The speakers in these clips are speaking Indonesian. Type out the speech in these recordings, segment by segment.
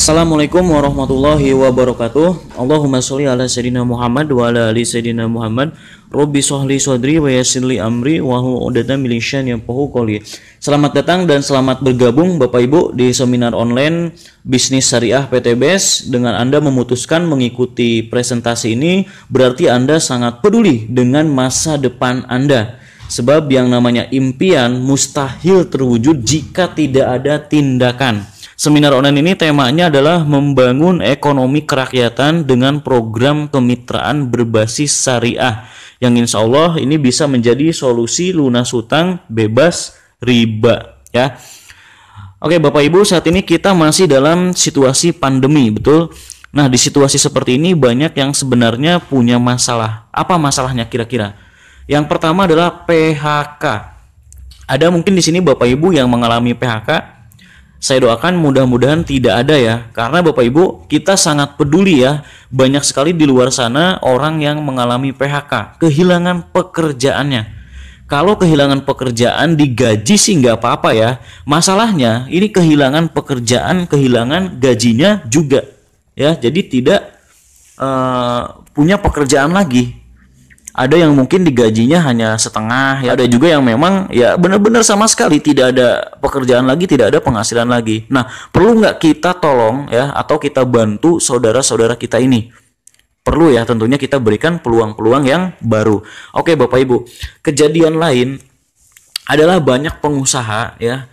Assalamualaikum warahmatullahi wabarakatuh. Allahumma sholli ala sayyidina Muhammad wa ala ali sayyidina Muhammad. Robbi sholli shodri wa yassirli amri wa hlul 'uqdatam min lisani yafqahu qawli. Selamat datang dan selamat bergabung Bapak Ibu di seminar online Bisnis Syariah PTBS. Dengan Anda memutuskan mengikuti presentasi ini, berarti Anda sangat peduli dengan masa depan Anda. Sebab yang namanya impian mustahil terwujud jika tidak ada tindakan. Seminar online ini temanya adalah membangun ekonomi kerakyatan dengan program kemitraan berbasis syariah, yang insya Allah ini bisa menjadi solusi lunas hutang bebas riba ya. Oke Bapak Ibu, saat ini kita masih dalam situasi pandemi, betul? Nah, di situasi seperti ini banyak yang sebenarnya punya masalah. Apa masalahnya kira-kira? Yang pertama adalah PHK. Ada mungkin di sini Bapak Ibu yang mengalami PHK. Saya doakan mudah-mudahan tidak ada ya, karena Bapak Ibu kita sangat peduli ya. Banyak sekali di luar sana orang yang mengalami PHK, kehilangan pekerjaannya. Kalau kehilangan pekerjaan digaji sih nggak apa-apa ya. Masalahnya ini kehilangan pekerjaan, kehilangan gajinya juga ya. Jadi tidak punya pekerjaan lagi. Ada yang mungkin digajinya hanya setengah ya, ada juga yang memang ya benar-benar sama sekali tidak ada pekerjaan lagi, tidak ada penghasilan lagi. Nah, perlu nggak kita tolong ya, atau kita bantu saudara-saudara kita ini? Perlu ya, tentunya kita berikan peluang-peluang yang baru. Oke Bapak Ibu, kejadian lain adalah banyak pengusaha ya,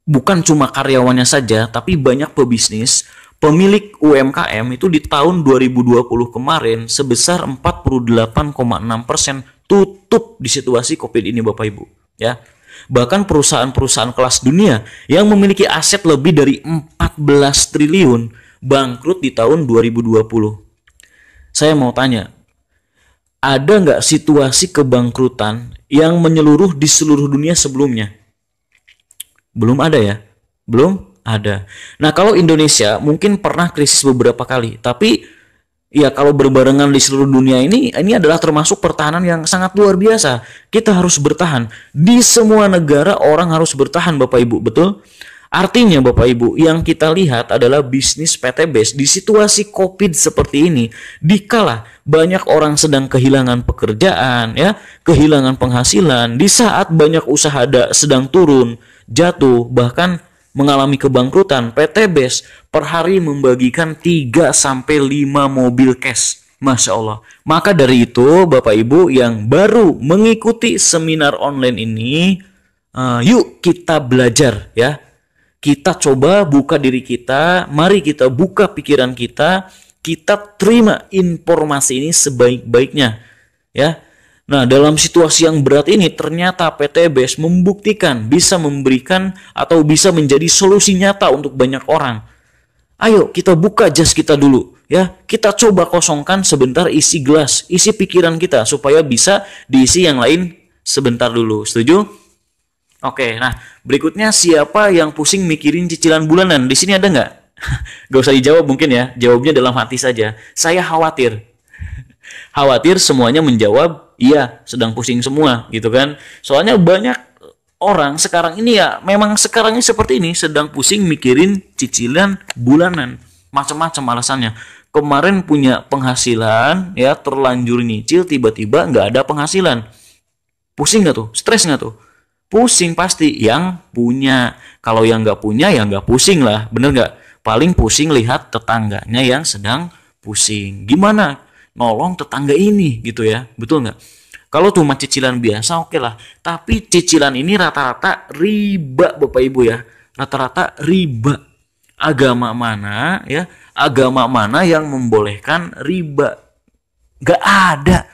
bukan cuma karyawannya saja, tapi banyak pebisnis, pemilik UMKM itu di tahun 2020 kemarin sebesar 48,6% tutup di situasi Covid ini Bapak Ibu ya. Bahkan perusahaan-perusahaan kelas dunia yang memiliki aset lebih dari 14 triliun bangkrut di tahun 2020. Saya mau tanya, ada nggak situasi kebangkrutan yang menyeluruh di seluruh dunia sebelumnya? Belum ada ya? Belum ada. Nah, kalau Indonesia mungkin pernah krisis beberapa kali, tapi ya kalau berbarengan di seluruh dunia ini adalah termasuk pertahanan yang sangat luar biasa. Kita harus bertahan. Di semua negara orang harus bertahan Bapak Ibu, betul? Artinya Bapak Ibu, yang kita lihat adalah bisnis PTBS di situasi Covid seperti ini, dikala banyak orang sedang kehilangan pekerjaan ya, kehilangan penghasilan, di saat banyak usaha sedang turun, jatuh, bahkan mengalami kebangkrutan, PTBS per hari membagikan 3-5 mobil cash. Masya Allah. Maka dari itu Bapak Ibu yang baru mengikuti seminar online ini, yuk kita belajar ya. Kita coba buka diri kita, mari kita buka pikiran kita terima informasi ini sebaik-baiknya ya. Nah, dalam situasi yang berat ini ternyata PTBS membuktikan bisa memberikan atau bisa menjadi solusi nyata untuk banyak orang. Ayo kita buka jas kita dulu ya. Kita coba kosongkan sebentar isi gelas, isi pikiran kita supaya bisa diisi yang lain sebentar dulu. Setuju? Oke, nah berikutnya siapa yang pusing mikirin cicilan bulanan? Di sini ada nggak? Gak usah dijawab mungkin ya, jawabnya dalam hati saja. Saya khawatir. Khawatir semuanya menjawab iya, sedang pusing semua gitu kan. Soalnya banyak orang sekarang ini ya memang sekarang ini seperti ini, sedang pusing mikirin cicilan bulanan. Macam-macam alasannya. Kemarin punya penghasilan ya, terlanjur nyicil, tiba-tiba nggak ada penghasilan. Pusing nggak tuh? Stres nggak tuh? Pusing pasti yang punya. Kalau yang nggak punya ya nggak pusing lah, bener nggak? Paling pusing lihat tetangganya yang sedang pusing. Gimana nolong tetangga ini gitu ya, betul nggak? Kalau cuma cicilan biasa oke lah, tapi cicilan ini rata-rata riba Bapak Ibu ya, rata-rata riba. Agama mana ya? Agama mana yang membolehkan riba? Nggak ada.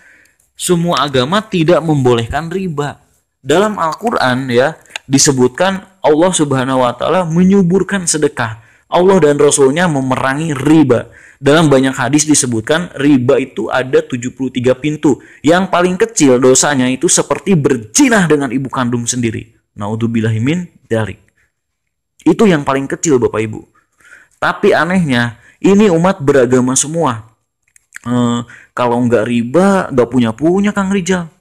Semua agama tidak membolehkan riba. Dalam Al-Quran ya disebutkan Allah Subhanahu Wa Taala menyuburkan sedekah. Allah dan Rasulnya memerangi riba. Dalam banyak hadis disebutkan riba itu ada 73 pintu. Yang paling kecil dosanya itu seperti berzina dengan ibu kandung sendiri. Naudzubillahi min dzalik. Itu yang paling kecil Bapak Ibu. Tapi anehnya ini umat beragama semua. Kalau nggak riba nggak punya Kang Rijal.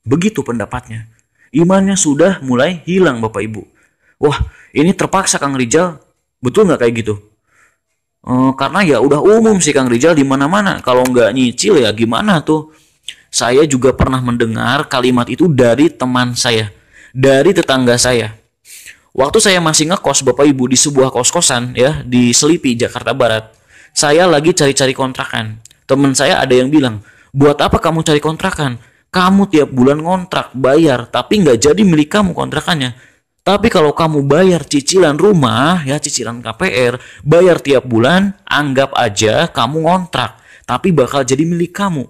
Begitu pendapatnya. Imannya sudah mulai hilang Bapak Ibu. Wah, ini terpaksa Kang Rijal Betul nggak kayak gitu? Karena ya udah umum sih Kang Rijal di mana-mana. Kalau nggak nyicil ya gimana tuh? Saya juga pernah mendengar kalimat itu dari teman saya, dari tetangga saya. Waktu saya masih ngekos Bapak Ibu di sebuah kos-kosan ya di Selipi, Jakarta Barat. Saya lagi cari-cari kontrakan. Teman saya ada yang bilang, buat apa kamu cari kontrakan? Kamu tiap bulan ngontrak, bayar, tapi nggak jadi milik kamu kontrakannya. Tapi kalau kamu bayar cicilan rumah, ya cicilan KPR, bayar tiap bulan, anggap aja kamu ngontrak, tapi bakal jadi milik kamu.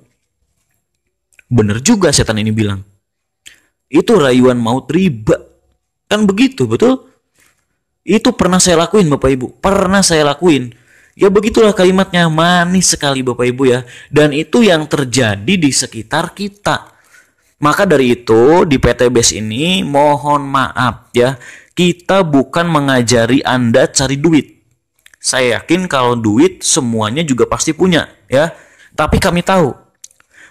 Bener juga setan ini bilang. Itu rayuan maut riba. Kan begitu, betul? Itu pernah saya lakuin Bapak Ibu. Pernah saya lakuin. Ya begitulah kalimatnya, manis sekali Bapak Ibu ya. Dan itu yang terjadi di sekitar kita. Maka dari itu di PT BES ini mohon maaf ya. Kita bukan mengajari Anda cari duit. Saya yakin kalau duit semuanya juga pasti punya ya. Tapi kami tahu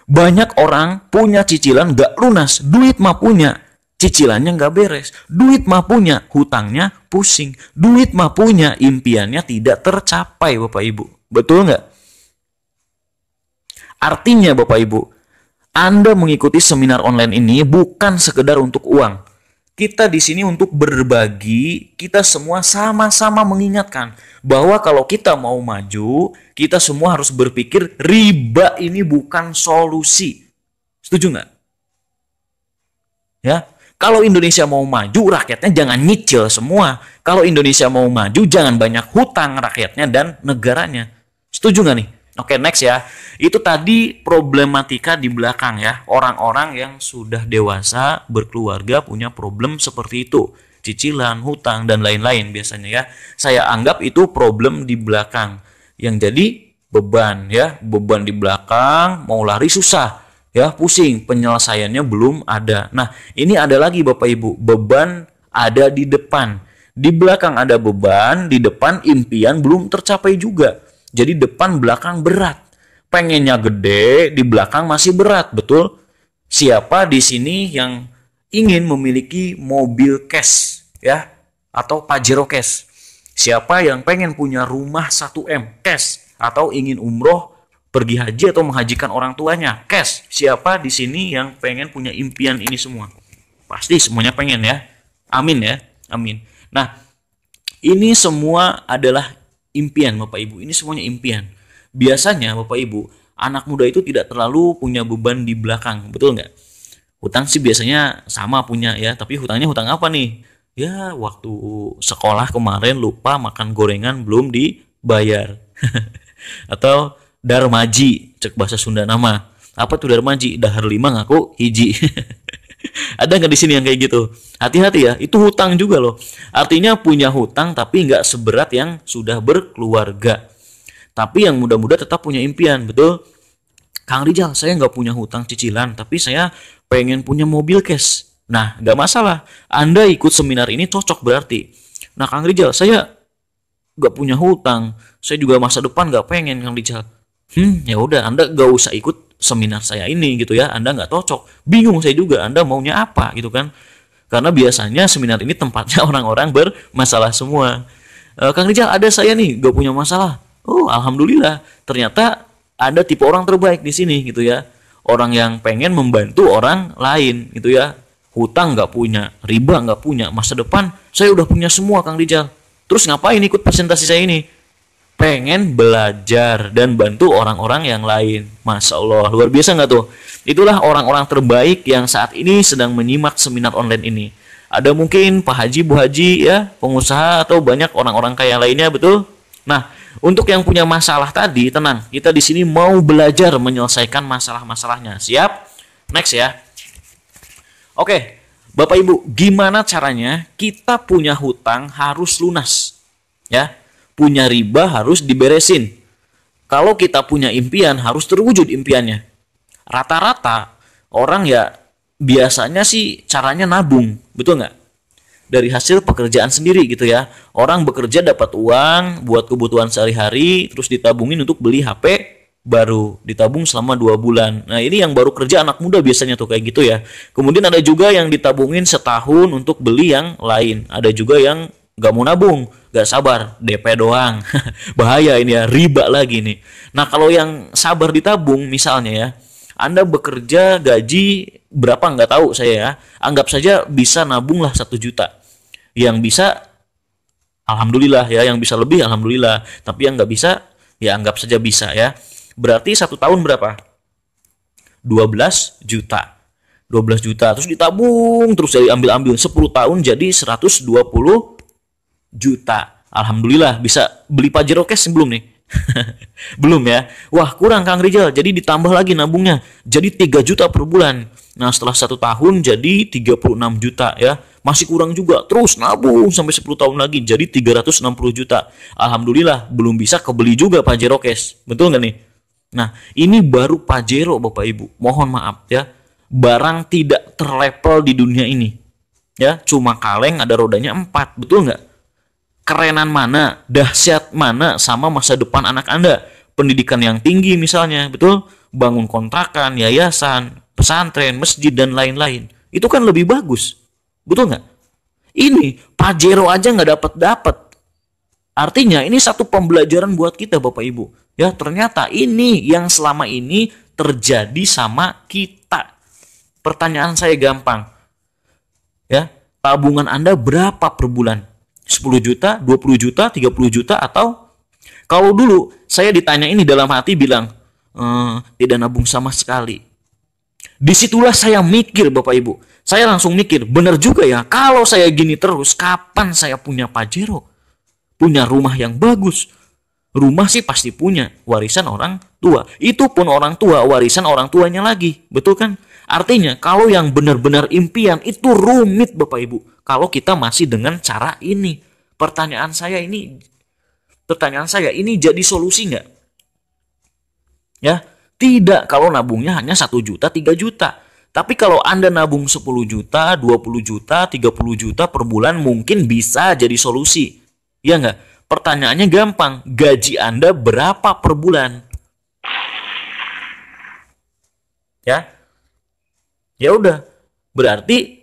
banyak orang punya cicilan gak lunas, duit mah punya, cicilannya gak beres, duit mah punya, hutangnya pusing, duit mah punya, impiannya tidak tercapai Bapak Ibu. Betul nggak? Artinya Bapak Ibu, Anda mengikuti seminar online ini bukan sekedar untuk uang. Kita di sini untuk berbagi, kita semua sama-sama mengingatkan bahwa kalau kita mau maju, kita semua harus berpikir riba ini bukan solusi. Setuju nggak? Ya, kalau Indonesia mau maju, rakyatnya jangan nyicil semua. Kalau Indonesia mau maju, jangan banyak hutang rakyatnya dan negaranya. Setuju nggak nih? Oke, next ya. Itu tadi problematika di belakang ya. Orang-orang yang sudah dewasa, berkeluarga, punya problem seperti itu. Cicilan, hutang, dan lain-lain biasanya ya. Saya anggap itu problem di belakang. Yang jadi beban ya. Beban di belakang, mau lari susah. Ya, pusing. Penyelesaiannya belum ada. Nah, ini ada lagi Bapak Ibu. Beban ada di depan. Di belakang ada beban, di depan impian belum tercapai juga. Jadi depan belakang berat. Pengennya gede, di belakang masih berat, betul? Siapa di sini yang ingin memiliki mobil cash ya atau Pajero cash? Siapa yang pengen punya rumah 1M cash atau ingin umroh, pergi haji atau menghajikan orang tuanya cash? Siapa di sini yang pengen punya impian ini semua? Pasti semuanya pengen ya. Amin ya. Amin. Nah, ini semua adalah impian Bapak Ibu, ini semuanya impian. Biasanya Bapak Ibu, anak muda itu tidak terlalu punya beban di belakang, betul nggak? Hutang sih biasanya sama punya ya, tapi hutangnya hutang apa nih? Ya waktu sekolah kemarin lupa makan gorengan belum dibayar. Atau darmaji, cek bahasa Sunda nama. Apa tuh darmaji? Dahar 5 ngaku hiji. Ada nggak di sini yang kayak gitu? Hati-hati ya, itu hutang juga loh. Artinya punya hutang tapi nggak seberat yang sudah berkeluarga. Tapi yang muda-muda tetap punya impian, betul? Kang Rijal, saya nggak punya hutang cicilan, tapi saya pengen punya mobil cash. Nah, nggak masalah. Anda ikut seminar ini cocok berarti. Nah, Kang Rijal, saya nggak punya hutang. Saya juga masa depan nggak pengen, Kang Rijal. Ya udah, Anda nggak usah ikut seminar saya ini gitu ya. Anda nggak cocok, bingung saya juga Anda maunya apa gitu kan, karena biasanya seminar ini tempatnya orang-orang bermasalah semua. Kang Rijal, ada saya nih gak punya masalah. Oh alhamdulillah, ternyata ada tipe orang terbaik di sini gitu ya, orang yang pengen membantu orang lain gitu ya. Hutang nggak punya, riba nggak punya, masa depan saya udah punya semua Kang Rijal. Terus ngapain ikut presentasi saya ini? Pengen belajar dan bantu orang-orang yang lain. Masya Allah, luar biasa nggak tuh? Itulah orang-orang terbaik yang saat ini sedang menyimak seminar online ini. Ada mungkin Pak Haji, Bu Haji ya, pengusaha atau banyak orang-orang kaya lainnya, betul? Nah, untuk yang punya masalah tadi, tenang. Kita di sini mau belajar menyelesaikan masalah-masalahnya. Siap? Next ya. Oke, Bapak Ibu, gimana caranya kita punya hutang harus lunas? Ya. Punya riba harus diberesin. Kalau kita punya impian harus terwujud impiannya. Rata-rata orang ya biasanya sih caranya nabung, betul nggak? Dari hasil pekerjaan sendiri gitu ya. Orang bekerja dapat uang buat kebutuhan sehari-hari, terus ditabungin untuk beli HP baru, ditabung selama 2 bulan. Nah ini yang baru kerja anak muda biasanya tuh kayak gitu ya. Kemudian ada juga yang ditabungin setahun untuk beli yang lain. Ada juga yang gak mau nabung, gak sabar, DP doang. Bahaya ini ya, riba lagi nih. Nah, kalau yang sabar ditabung misalnya ya, Anda bekerja gaji berapa nggak tahu saya ya. Anggap saja bisa nabung lah 1 juta. Yang bisa, alhamdulillah ya. Yang bisa lebih, alhamdulillah. Tapi yang nggak bisa, ya anggap saja bisa ya. Berarti 1 tahun berapa? 12 juta. 12 juta. Terus ditabung, terus dari ambil-ambil. 10 tahun jadi 120 juta. Alhamdulillah bisa beli Pajero cash belum nih? Belum ya. Wah, kurang Kang Rizal. Jadi ditambah lagi nabungnya. Jadi 3 juta per bulan. Nah, setelah 1 tahun jadi 36 juta ya. Masih kurang juga. Terus nabung sampai 10 tahun lagi jadi 360 juta. Alhamdulillah belum bisa kebeli juga Pajero cash. Betul nggak nih? Nah, ini baru Pajero Bapak Ibu. Mohon maaf ya. Barang tidak terlevel di dunia ini. Ya, cuma kaleng ada rodanya 4. Betul nggak? Kerenan mana, dahsyat mana sama masa depan anak Anda. Pendidikan yang tinggi misalnya, betul? Bangun kontrakan, yayasan, pesantren, masjid, dan lain-lain. Itu kan lebih bagus. Betul nggak? Ini, Pajero aja nggak dapat. Artinya ini satu pembelajaran buat kita Bapak Ibu. Ya, ternyata ini yang selama ini terjadi sama kita. Pertanyaan saya gampang. Ya, tabungan Anda berapa per bulan? 10 juta, 20 juta, 30 juta, atau kalau dulu saya ditanya ini dalam hati bilang, tidak nabung sama sekali. Disitulah saya mikir Bapak Ibu. Saya langsung mikir, benar juga ya, kalau saya gini terus, kapan saya punya Pajero? Punya rumah yang bagus. Rumah sih pasti punya, warisan orang tua. Itu pun orang tua, warisan orang tuanya lagi. Betul kan? Artinya kalau yang benar-benar impian itu rumit Bapak Ibu. Kalau kita masih dengan cara ini. Pertanyaan saya ini jadi solusi nggak? Ya, tidak kalau nabungnya hanya 1 juta, 3 juta. Tapi kalau Anda nabung 10 juta, 20 juta, 30 juta per bulan mungkin bisa jadi solusi. Ya nggak? Pertanyaannya gampang. Gaji Anda berapa per bulan? Ya. Ya udah, berarti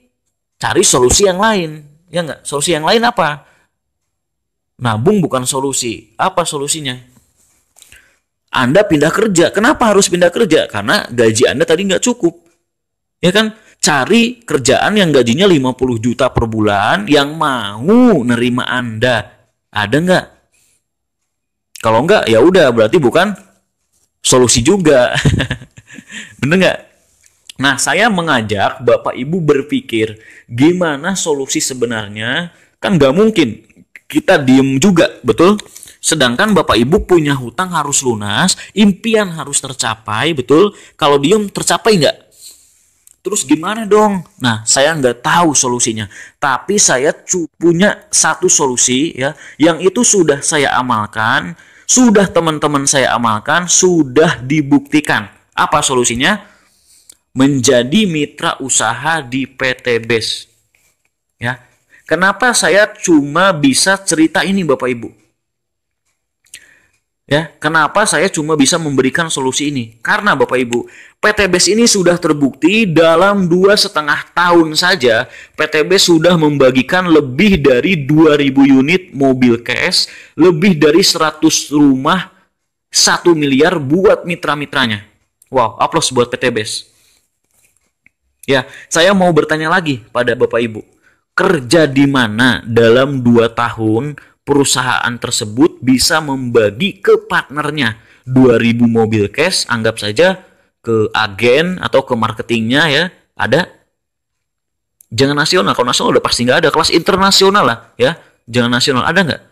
cari solusi yang lain. Ya nggak? Solusi yang lain apa? Nabung bukan solusi. Apa solusinya? Anda pindah kerja. Kenapa harus pindah kerja? Karena gaji Anda tadi nggak cukup. Ya kan? Cari kerjaan yang gajinya 50 juta per bulan yang mau nerima Anda. Ada nggak? Kalau nggak, ya udah berarti bukan solusi juga. Bener nggak? Nah, saya mengajak Bapak Ibu berpikir gimana solusi sebenarnya. Kan nggak mungkin kita diem juga, betul? Sedangkan Bapak Ibu punya hutang harus lunas, impian harus tercapai, betul? Kalau diem tercapai nggak? Terus gimana dong? Nah, saya nggak tahu solusinya. Tapi saya punya satu solusi ya, yang itu sudah saya amalkan, sudah teman-teman saya amalkan, sudah dibuktikan. Apa solusinya? Menjadi mitra usaha di PT BES. Ya. Kenapa saya cuma bisa cerita ini Bapak Ibu? Ya, kenapa saya cuma bisa memberikan solusi ini? Karena Bapak Ibu, PT BES ini sudah terbukti dalam 2,5 tahun saja PT BES sudah membagikan lebih dari 2.000 unit mobil cash, lebih dari 100 rumah, 1 miliar buat mitra-mitranya. Wow, aplaus buat PT BES. Ya, saya mau bertanya lagi pada Bapak Ibu. Kerja di mana dalam 2 tahun perusahaan tersebut bisa membagi ke partnernya 2.000 mobil cash, anggap saja ke agen atau ke marketingnya ya, ada? Jangan nasional, kalau nasional udah pasti nggak ada. Kelas internasional lah ya, jangan nasional, ada nggak?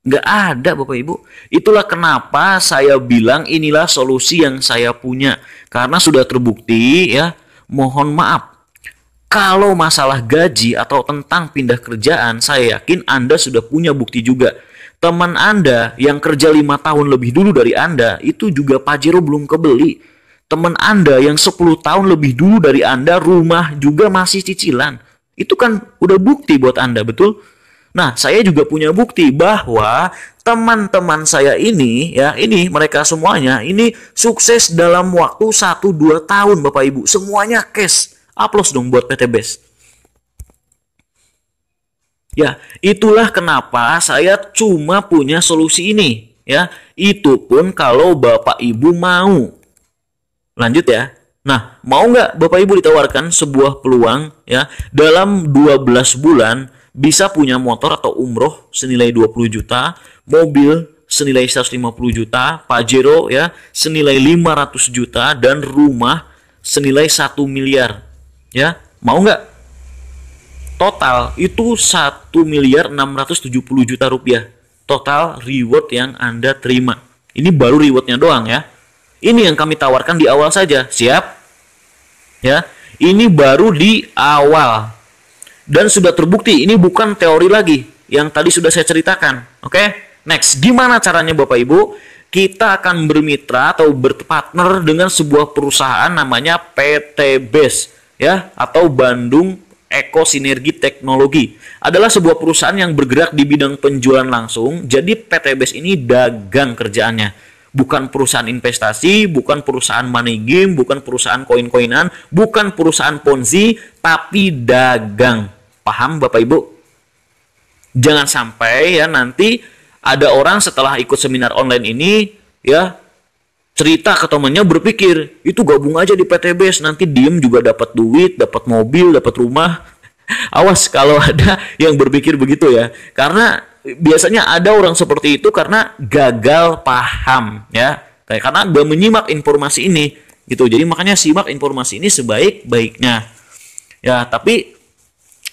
Nggak ada Bapak Ibu. Itulah kenapa saya bilang inilah solusi yang saya punya. Karena sudah terbukti ya. Mohon maaf, kalau masalah gaji atau tentang pindah kerjaan, saya yakin Anda sudah punya bukti juga. Teman Anda yang kerja 5 tahun lebih dulu dari Anda, itu juga Pajero belum kebeli. Teman Anda yang 10 tahun lebih dulu dari Anda, rumah juga masih cicilan. Itu kan udah bukti buat Anda, betul? Nah, saya juga punya bukti bahwa teman-teman saya ini, ya, ini mereka semuanya, ini sukses dalam waktu 1-2 tahun Bapak Ibu. Semuanya cash. Aplaus dong buat PT BES. Ya, itulah kenapa saya cuma punya solusi ini. Ya, itu pun kalau Bapak Ibu mau. Lanjut ya. Nah, mau nggak Bapak Ibu ditawarkan sebuah peluang ya dalam 12 bulan bisa punya motor atau umroh senilai 20 juta, mobil senilai 150 juta, Pajero ya senilai 500 juta dan rumah senilai 1 miliar. Ya, mau nggak? Total itu 1.670.000.000 rupiah. Total reward yang Anda terima. Ini baru rewardnya doang ya. Ini yang kami tawarkan di awal saja. Siap? Ya. Ini baru di awal. Dan sudah terbukti ini bukan teori lagi yang tadi sudah saya ceritakan. Oke? Next, gimana caranya Bapak Ibu? Kita akan bermitra atau berpartner dengan sebuah perusahaan namanya PT BES ya atau Bandung Eko Sinergi Teknologi. Adalah sebuah perusahaan yang bergerak di bidang penjualan langsung. Jadi PT BES ini dagang kerjaannya. Bukan perusahaan investasi, bukan perusahaan money game, bukan perusahaan koin-koinan, bukan perusahaan ponzi, tapi dagang. Paham Bapak Ibu? Jangan sampai ya nanti ada orang setelah ikut seminar online ini ya cerita ke temannya berpikir itu gabung aja di PT BES nanti diem juga dapat duit, dapat mobil, dapat rumah. Awas kalau ada yang berpikir begitu ya. Karena biasanya ada orang seperti itu karena gagal paham ya. Karena gak menyimak informasi ini gitu. Jadi makanya simak informasi ini sebaik-baiknya. Ya, tapi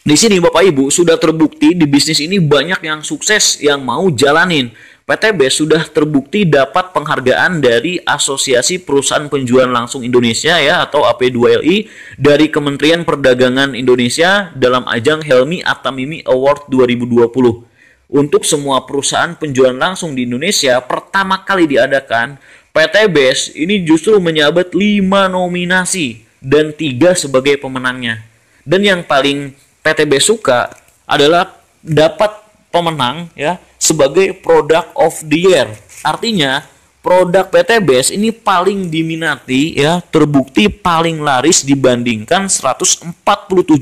di sini Bapak Ibu sudah terbukti di bisnis ini banyak yang sukses yang mau jalanin. PT BES sudah terbukti dapat penghargaan dari Asosiasi Perusahaan Penjualan Langsung Indonesia ya atau AP2LI dari Kementerian Perdagangan Indonesia dalam ajang Helmi Atamimi Award 2020. Untuk semua perusahaan penjualan langsung di Indonesia pertama kali diadakan, PT BES ini justru menyabet 5 nominasi dan 3 sebagai pemenangnya. Dan yang paling PT BES suka adalah dapat pemenang ya sebagai product of the year. Artinya produk PT BES ini paling diminati ya, terbukti paling laris dibandingkan 147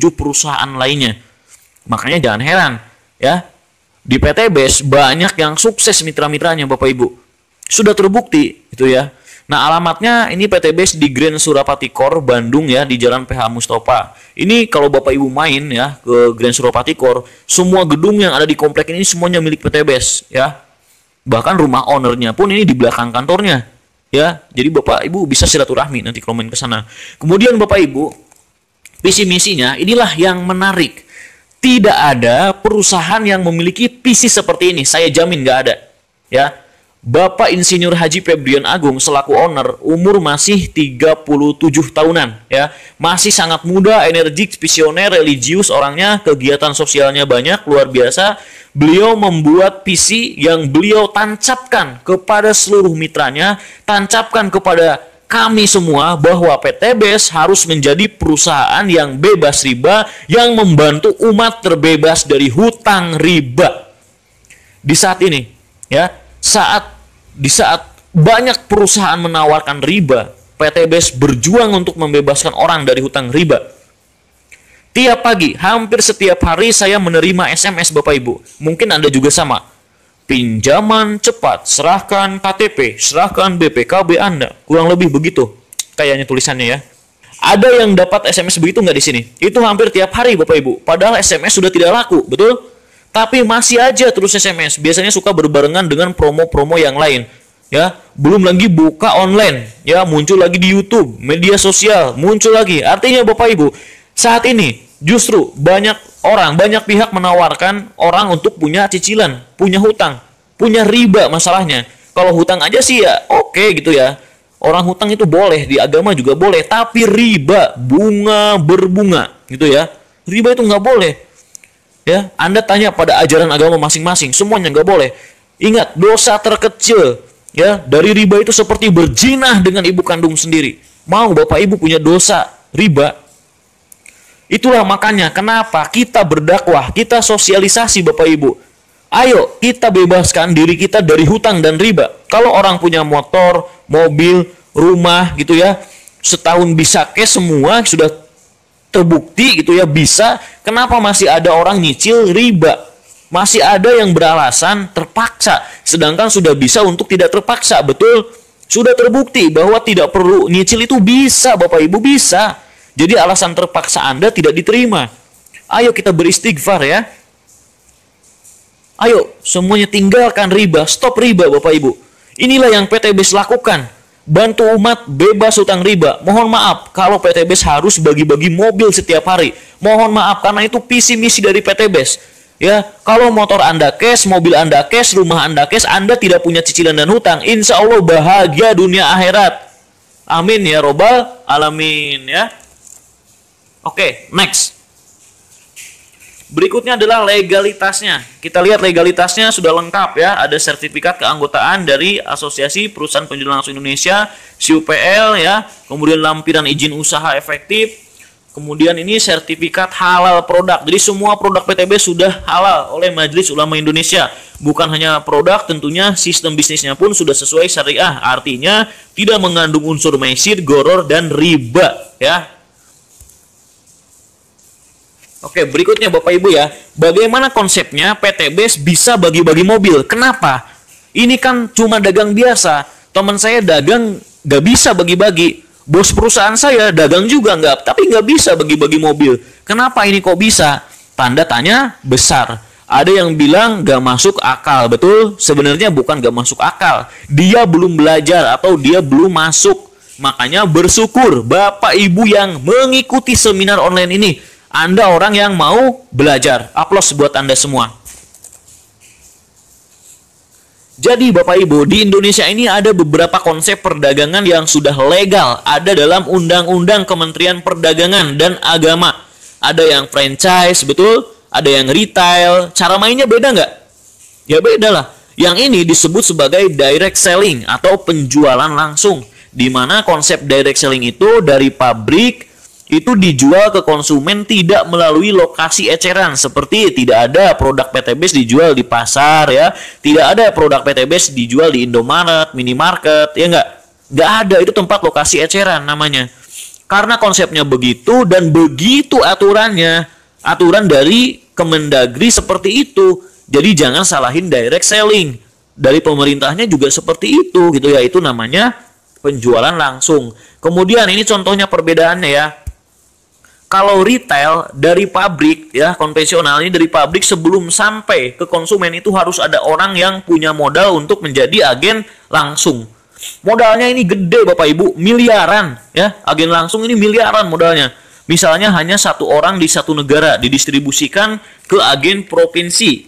perusahaan lainnya. Makanya jangan heran ya, di PT BES banyak yang sukses mitra-mitranya Bapak Ibu. Sudah terbukti itu ya. Nah, alamatnya ini PT BES di Grand Surapati Core Bandung ya di Jalan PH Mustofa. Ini kalau Bapak Ibu main ya ke Grand Surapati Core, semua gedung yang ada di komplek ini semuanya milik PT BES ya. Bahkan rumah ownernya pun ini di belakang kantornya ya. Jadi Bapak Ibu bisa silaturahmi nanti kalau main ke sana. Kemudian Bapak Ibu, visi misinya inilah yang menarik. Tidak ada perusahaan yang memiliki visi seperti ini. Saya jamin nggak ada ya. Bapak Insinyur Haji Febrian Agung selaku owner umur masih 37 tahunan ya. Masih sangat muda, energik, visioner, religius orangnya, kegiatan sosialnya banyak, luar biasa. Beliau membuat visi yang beliau tancapkan kepada seluruh mitranya, tancapkan kepada kami semua bahwa PT BES harus menjadi perusahaan yang bebas riba, yang membantu umat terbebas dari hutang riba. Di saat ini ya, di saat banyak perusahaan menawarkan riba, PT BES berjuang untuk membebaskan orang dari hutang riba. Tiap pagi, hampir setiap hari saya menerima SMS Bapak Ibu. Mungkin Anda juga sama. Pinjaman cepat, serahkan KTP, serahkan BPKB Anda. Kurang lebih begitu kayaknya tulisannya ya. Ada yang dapat SMS begitu nggak di sini? Itu hampir tiap hari Bapak Ibu. Padahal SMS sudah tidak laku, betul? Tapi masih aja terus SMS. Biasanya suka berbarengan dengan promo-promo yang lain. Ya, belum lagi buka online. Ya, muncul lagi di YouTube, media sosial, muncul lagi. Artinya Bapak Ibu, saat ini justru banyak orang, banyak pihak menawarkan orang untuk punya cicilan, punya hutang, punya riba masalahnya. Kalau hutang aja sih ya oke gitu ya. Orang hutang itu boleh, di agama juga boleh. Tapi riba, bunga berbunga gitu ya. Riba itu nggak boleh. Ya, Anda tanya pada ajaran agama masing-masing, semuanya nggak boleh. Ingat, dosa terkecil ya dari riba itu seperti berzina dengan ibu kandung sendiri. Mau Bapak Ibu punya dosa riba? Itulah makanya kenapa kita berdakwah, kita sosialisasi Bapak Ibu. Ayo kita bebaskan diri kita dari hutang dan riba. Kalau orang punya motor, mobil, rumah gitu ya, setahun bisa cash semua sudah terbukti gitu ya bisa, kenapa masih ada orang nyicil riba? Masih ada yang beralasan terpaksa, sedangkan sudah bisa untuk tidak terpaksa. Betul? Sudah terbukti bahwa tidak perlu nyicil itu bisa, Bapak Ibu, bisa. Jadi alasan terpaksa Anda tidak diterima. Ayo kita beristighfar ya. Ayo semuanya tinggalkan riba, stop riba Bapak Ibu. Inilah yang PTBS lakukan. Bantu umat bebas utang riba. Mohon maaf kalau PTBS harus bagi-bagi mobil setiap hari. Mohon maaf karena itu visi misi dari PTBS. Ya, kalau motor Anda cash, mobil Anda cash, rumah Anda cash, Anda tidak punya cicilan dan hutang, insya Allah bahagia dunia akhirat. Amin ya robbal alamin ya. Oke, next. Berikutnya adalah legalitasnya. Kita lihat legalitasnya sudah lengkap ya. Ada sertifikat keanggotaan dari Asosiasi Perusahaan Penjualan Langsung Indonesia, SUPL ya. Kemudian lampiran izin usaha efektif. Kemudian ini sertifikat halal produk. Jadi semua produk PTB sudah halal oleh Majelis Ulama Indonesia. Bukan hanya produk, tentunya sistem bisnisnya pun sudah sesuai syariah. Artinya tidak mengandung unsur maisir, goror, dan riba ya. Oke, berikutnya Bapak Ibu ya. Bagaimana konsepnya PTBS bisa bagi-bagi mobil? Kenapa? Ini kan cuma dagang biasa. Teman saya dagang gak bisa bagi-bagi. Bos perusahaan saya dagang juga nggak, tapi nggak bisa bagi-bagi mobil. Kenapa ini kok bisa? Tanda tanya besar. Ada yang bilang nggak masuk akal, betul? Sebenarnya bukan nggak masuk akal. Dia belum belajar atau dia belum masuk. Makanya bersyukur Bapak Ibu yang mengikuti seminar online ini. Anda orang yang mau belajar. Aplaus buat Anda semua. Jadi Bapak Ibu, di Indonesia ini ada beberapa konsep perdagangan yang sudah legal. Ada dalam Undang-Undang Kementerian Perdagangan dan Agama. Ada yang franchise, betul? Ada yang retail. Cara mainnya beda nggak? Ya beda lah. Yang ini disebut sebagai direct selling atau penjualan langsung. Di mana konsep direct selling itu dari pabrik itu dijual ke konsumen tidak melalui lokasi eceran, seperti tidak ada produk PTBS dijual di pasar ya, tidak ada produk PTBS dijual di Indomaret, minimarket, ya nggak ada, itu tempat lokasi eceran namanya. Karena konsepnya begitu dan begitu aturannya, aturan dari Kemendagri seperti itu, jadi jangan salahin direct selling. Dari pemerintahnya juga seperti itu gitu ya, itu namanya penjualan langsung. Kemudian ini contohnya perbedaannya ya. Kalau retail dari pabrik ya, konvensional ini dari pabrik sebelum sampai ke konsumen itu harus ada orang yang punya modal untuk menjadi agen langsung. Modalnya ini gede Bapak Ibu, miliaran ya. Agen langsung ini miliaran modalnya. Misalnya hanya satu orang di satu negara didistribusikan ke agen provinsi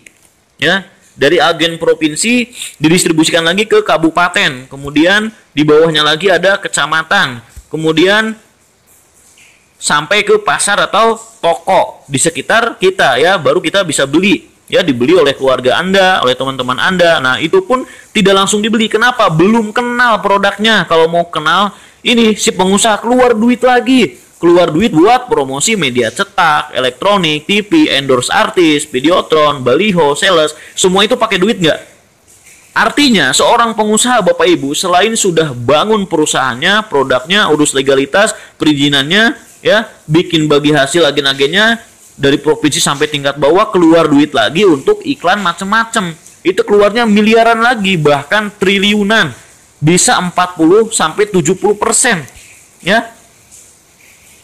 ya. Dari agen provinsi didistribusikan lagi ke kabupaten. Kemudian di bawahnya lagi ada kecamatan. Kemudian sampai ke pasar atau toko di sekitar kita ya, baru kita bisa beli ya, dibeli oleh keluarga Anda, oleh teman-teman Anda. Nah, itu pun tidak langsung dibeli. Kenapa? Belum kenal produknya. Kalau mau kenal, ini si pengusaha keluar duit lagi. Keluar duit buat promosi media cetak, elektronik, TV, endorse artis, videotron, baliho, sales, semua itu pakai duit nggak? Artinya, seorang pengusaha Bapak Ibu selain sudah bangun perusahaannya, produknya, urus legalitas, perizinannya, ya, bikin bagi hasil agen-agennya dari provinsi sampai tingkat bawah, keluar duit lagi untuk iklan macem-macem. Itu keluarnya miliaran lagi, bahkan triliunan. Bisa 40 sampai 70%. Ya.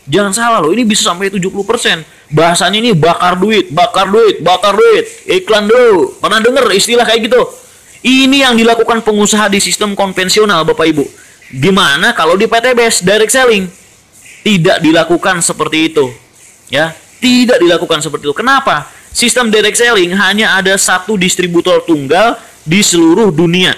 Jangan salah loh, ini bisa sampai 70%. Bahasanya ini bakar duit, bakar duit, bakar duit. Iklan dulu. Pernah dengar istilah kayak gitu? Ini yang dilakukan pengusaha di sistem konvensional Bapak Ibu. Gimana kalau di PTBS direct selling? Tidak dilakukan seperti itu ya, tidak dilakukan seperti itu. Kenapa? Sistem direct selling hanya ada satu distributor tunggal di seluruh dunia.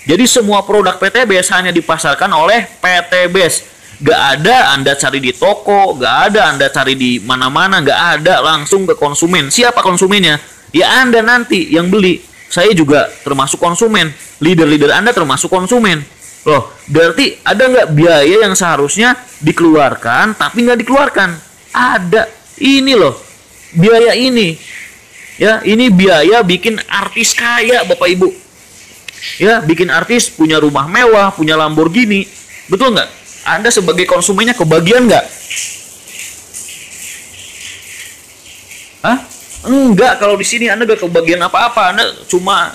Jadi semua produk PTBS hanya dipasarkan oleh PTBS. Gak ada Anda cari di toko, gak ada Anda cari di mana-mana, gak ada, langsung ke konsumen. Siapa konsumennya? Ya Anda nanti yang beli. Saya juga termasuk konsumen, leader-leader Anda termasuk konsumen. Loh, berarti ada nggak biaya yang seharusnya dikeluarkan tapi nggak dikeluarkan? Ada. Ini loh, biaya ini. Ya, ini biaya bikin artis kaya Bapak Ibu. Ya, bikin artis punya rumah mewah, punya Lamborghini. Betul nggak? Anda sebagai konsumennya kebagian nggak? Hah? Enggak, kalau di sini Anda gak kebagian apa-apa. Anda cuma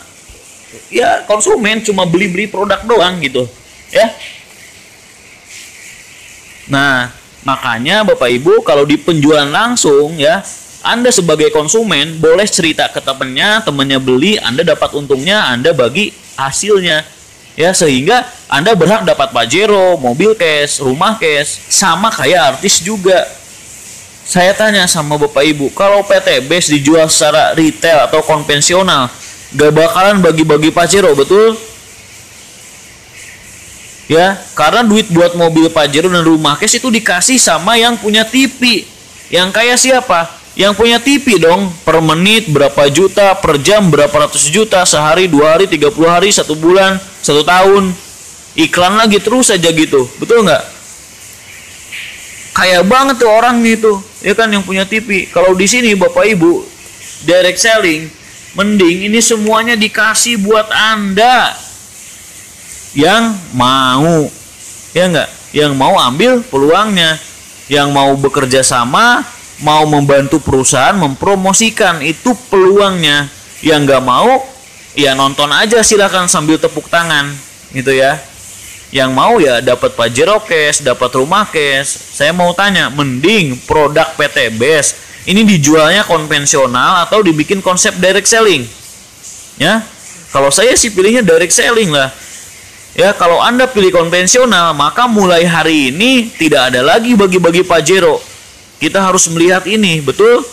ya konsumen, cuma beli-beli produk doang gitu. Ya. Nah, makanya Bapak Ibu kalau di penjualan langsung ya, Anda sebagai konsumen boleh cerita ke temennya beli, Anda dapat untungnya, Anda bagi hasilnya. Ya, sehingga Anda berhak dapat Pajero, mobil cash, rumah cash, sama kayak artis juga. Saya tanya sama Bapak Ibu, kalau PTBs dijual secara retail atau konvensional, gak bakalan bagi-bagi Pajero, betul? Ya, karena duit buat mobil Pajero dan rumah cash itu dikasih sama yang punya TV. Yang kaya siapa? Yang punya TV dong. Per menit berapa juta, per jam berapa ratus juta, sehari, 2 hari, 30 hari, 1 bulan, 1 tahun. Iklan lagi terus aja gitu, betul nggak? Kaya banget tuh orang gitu, ya kan, yang punya TV. Kalau di sini Bapak Ibu direct selling, mending ini semuanya dikasih buat Anda yang mau, ya enggak, yang mau ambil peluangnya, yang mau bekerja sama, mau membantu perusahaan mempromosikan, itu peluangnya. Yang nggak mau ya nonton aja, silakan sambil tepuk tangan gitu ya. Yang mau ya dapat Pajero cash, dapat rumah cash. Saya mau tanya, mending produk PTBs ini dijualnya konvensional atau dibikin konsep direct selling? Ya, kalau saya sih pilihnya direct selling lah. Ya, kalau Anda pilih konvensional, maka mulai hari ini tidak ada lagi bagi-bagi Pajero. Kita harus melihat ini, betul?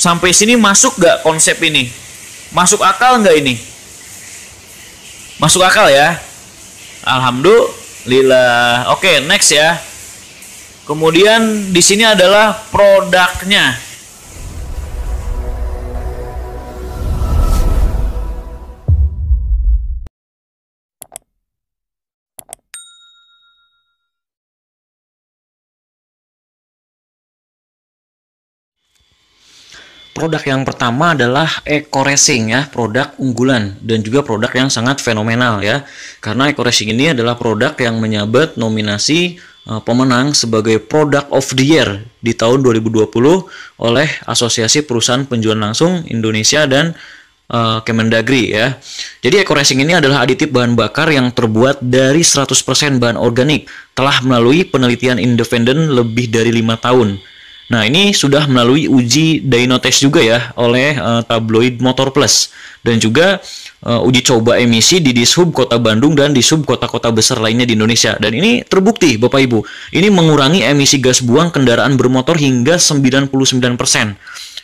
Sampai sini masuk gak konsep ini? Masuk akal nggak ini? Masuk akal ya? Alhamdulillah. Oke, next ya. Kemudian di sini adalah produknya. Produk yang pertama adalah Eco Racing ya, produk unggulan dan juga produk yang sangat fenomenal ya. Karena Eco Racing ini adalah produk yang menyabet nominasi pemenang sebagai Product of the Year di tahun 2020 oleh Asosiasi Perusahaan Penjualan Langsung Indonesia dan Kemendagri ya. Jadi Eco Racing ini adalah aditif bahan bakar yang terbuat dari 100% bahan organik, telah melalui penelitian independen lebih dari 5 tahun. Nah, ini sudah melalui uji dyno test juga ya oleh tabloid Motor Plus, dan juga uji coba emisi di Dishub Kota Bandung dan Dishub kota-kota besar lainnya di Indonesia. Dan ini terbukti Bapak Ibu, ini mengurangi emisi gas buang kendaraan bermotor hingga 99%.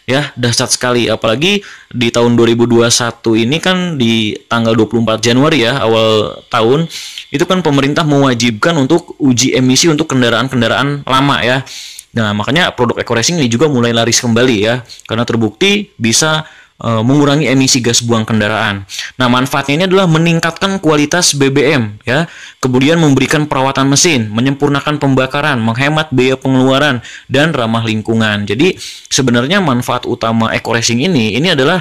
Ya, dahsyat sekali. Apalagi di tahun 2021 ini kan di tanggal 24 Januari ya, awal tahun, itu kan pemerintah mewajibkan untuk uji emisi untuk kendaraan-kendaraan lama ya. Nah, makanya produk Eco Racing ini juga mulai laris kembali ya, karena terbukti bisa mengurangi emisi gas buang kendaraan. Nah, manfaatnya ini adalah meningkatkan kualitas BBM ya, kemudian memberikan perawatan mesin, menyempurnakan pembakaran, menghemat biaya pengeluaran, dan ramah lingkungan. Jadi sebenarnya manfaat utama Eco Racing ini adalah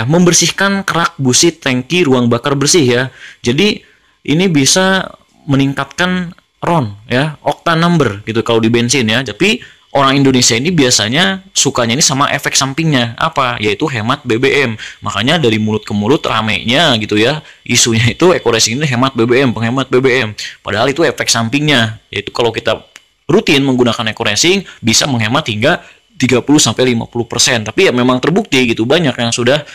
membersihkan kerak busit tangki ruang bakar bersih ya. Jadi ini bisa meningkatkan RON ya, octane number gitu kalau di bensin ya. Tapi orang Indonesia ini biasanya sukanya ini sama efek sampingnya, apa? Yaitu hemat BBM. Makanya dari mulut ke mulut ramenya gitu ya, isunya itu Eco Racing ini hemat BBM, penghemat BBM. Padahal itu efek sampingnya, yaitu kalau kita rutin menggunakan Eco Racing bisa menghemat hingga 30-50%. Tapi ya memang terbukti gitu, banyak yang sudah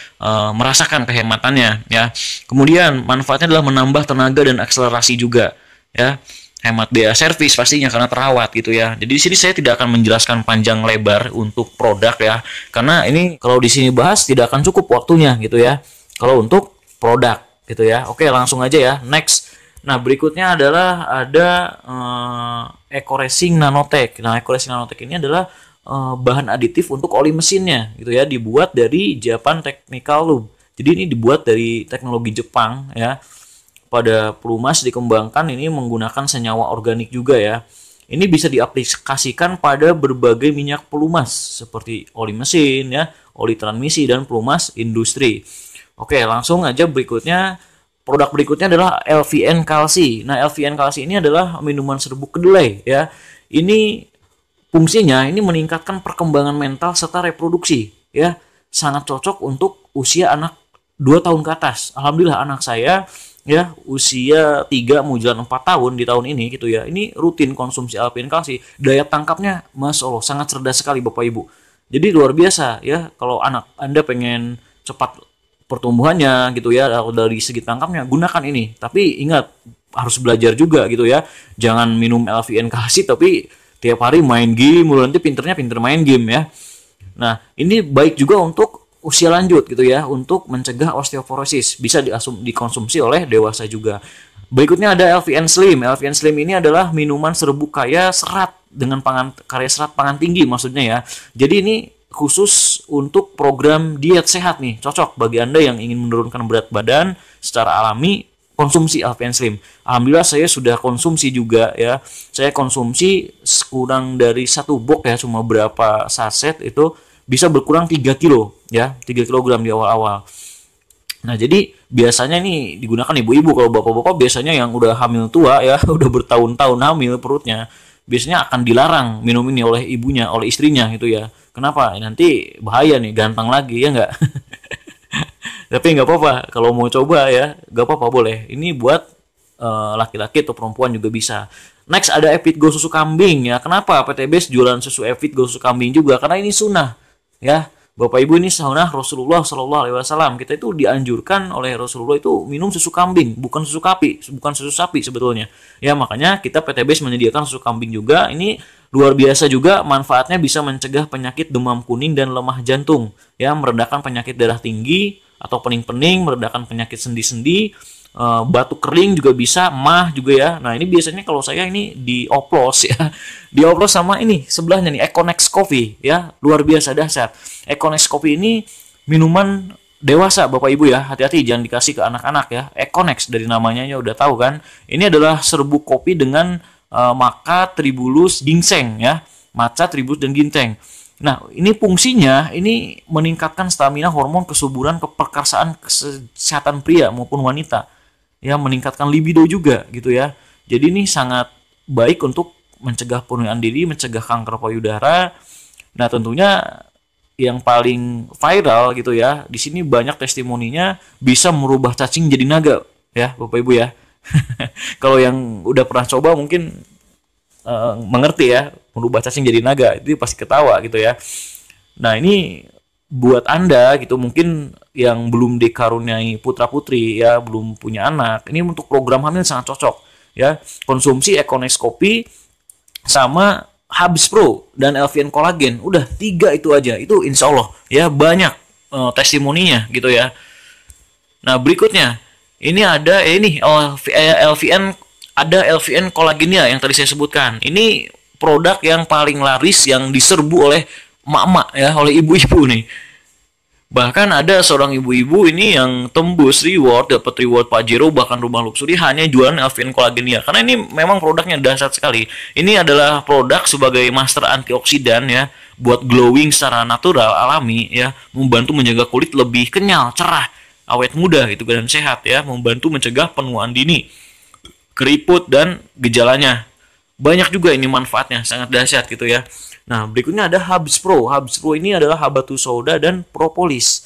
merasakan kehematannya ya. Kemudian manfaatnya adalah menambah tenaga dan akselerasi juga ya. Hemat biaya servis pastinya karena terawat gitu ya. Jadi di sini saya tidak akan menjelaskan panjang lebar untuk produk ya, karena ini kalau di sini bahas tidak akan cukup waktunya gitu ya, kalau untuk produk gitu ya. Oke, langsung aja ya, next. Nah, berikutnya adalah ada Eco Racing Nanotech. Nah, Eco Racing Nanotech ini adalah bahan aditif untuk oli mesinnya gitu ya, dibuat dari Japan Technical Lube. Jadi ini dibuat dari teknologi Jepang ya. Pada pelumas dikembangkan ini menggunakan senyawa organik juga ya. Ini bisa diaplikasikan pada berbagai minyak pelumas seperti oli mesin ya, oli transmisi, dan pelumas industri. Oke, langsung aja berikutnya. Produk berikutnya adalah LVN Kalsi. Nah, LVN Kalsi ini adalah minuman serbuk kedelai ya. Ini fungsinya ini meningkatkan perkembangan mental serta reproduksi ya. sangat cocok untuk usia anak 2 tahun ke atas. Alhamdulillah anak saya ya usia 3 mau jalan 4 tahun di tahun ini gitu ya. Ini rutin konsumsi Alpin Kalsi. Daya tangkapnya Masya Allah sangat cerdas sekali Bapak Ibu. Jadi luar biasa ya, kalau anak Anda pengen cepat pertumbuhannya gitu ya, dari segi tangkapnya gunakan ini. Tapi ingat harus belajar juga gitu ya. Jangan minum LVN Kalsi tapi tiap hari main game, nanti pinter main game ya. Nah, ini baik juga untuk usia lanjut gitu ya, untuk mencegah osteoporosis. Bisa dikonsumsi oleh dewasa juga. Berikutnya ada LVN Slim. LVN Slim ini adalah minuman serbuk kaya serat dengan kaya serat pangan tinggi maksudnya ya. Jadi ini khusus untuk program diet sehat nih, cocok bagi Anda yang ingin menurunkan berat badan secara alami. Konsumsi Alpin Slim. Alhamdulillah saya sudah konsumsi juga ya. Saya konsumsi kurang dari 1 box ya, cuma berapa saset itu bisa berkurang 3 kilo ya, 3 kilogram di awal-awal. Nah, jadi biasanya ini digunakan ibu-ibu. Kalau bapak-bapak biasanya yang udah hamil tua ya, udah bertahun-tahun hamil perutnya, biasanya akan dilarang minum ini oleh ibunya, oleh istrinya gitu ya. Kenapa? Nanti bahaya nih, ganteng lagi ya enggak? Tapi nggak apa-apa, kalau mau coba ya, nggak apa-apa boleh. Ini buat laki-laki atau perempuan juga bisa. Next ada Evitgo susu kambing ya. Kenapa PTBS jualan susu Evitgo susu kambing juga? Karena ini sunnah ya. Bapak Ibu, ini sunnah Rasulullah Shallallahu Alaihi Wasallam. Kita itu dianjurkan oleh Rasulullah itu minum susu kambing, bukan susu sapi sebetulnya. Ya makanya kita PTBS menyediakan susu kambing juga. Ini luar biasa juga, manfaatnya bisa mencegah penyakit demam kuning dan lemah jantung, ya, meredakan penyakit darah tinggi atau pening-pening, meredakan penyakit sendi-sendi, batuk kering juga bisa, mah juga ya. Nah ini biasanya kalau saya ini dioplos ya, dioplos sama ini sebelahnya nih Econex Coffee ya, luar biasa dahsyat. Econex Coffee ini minuman dewasa Bapak Ibu ya, hati-hati jangan dikasih ke anak-anak ya. Econex dari namanya ya udah tahu kan, ini adalah serbuk kopi dengan maca, tribulus, ginseng ya, maca, tribulus dan ginseng. Nah, ini fungsinya ini meningkatkan stamina, hormon kesuburan, keperkasaan, kesehatan pria maupun wanita. Ya, meningkatkan libido juga gitu ya. Jadi ini sangat baik untuk mencegah penuaan diri, mencegah kanker payudara. Nah, tentunya yang paling viral gitu ya, di sini banyak testimoninya bisa merubah cacing jadi naga ya, Bapak Ibu ya. Kalau yang udah pernah coba mungkin mengerti ya, merubah cacing jadi naga itu pasti ketawa gitu ya. Nah ini buat Anda gitu mungkin yang belum dikaruniai putra putri ya, belum punya anak, ini untuk program hamil sangat cocok ya. Konsumsi Econex Kopi sama Habis Pro dan LVN Collagen, udah 3 itu aja, itu insya Allah ya banyak testimoninya gitu ya. Nah berikutnya ini ada LVN, ada LVN Collagennya yang tadi saya sebutkan. Ini produk yang paling laris yang diserbu oleh emak-emak ya, oleh ibu-ibu nih. Bahkan ada seorang ibu-ibu ini yang tembus reward, dapat reward Pajero bahkan rumah luxury hanya jualan LVN Collagennya. Karena ini memang produknya dahsyat sekali. Ini adalah produk sebagai master antioksidan ya, buat glowing secara natural alami ya, membantu menjaga kulit lebih kenyal, cerah, awet muda gitu dan sehat ya, membantu mencegah penuaan dini, keriput dan gejalanya. Banyak juga ini manfaatnya, sangat dahsyat gitu ya. Nah, berikutnya ada Habis Pro. Habis Pro ini adalah habatus sauda dan propolis.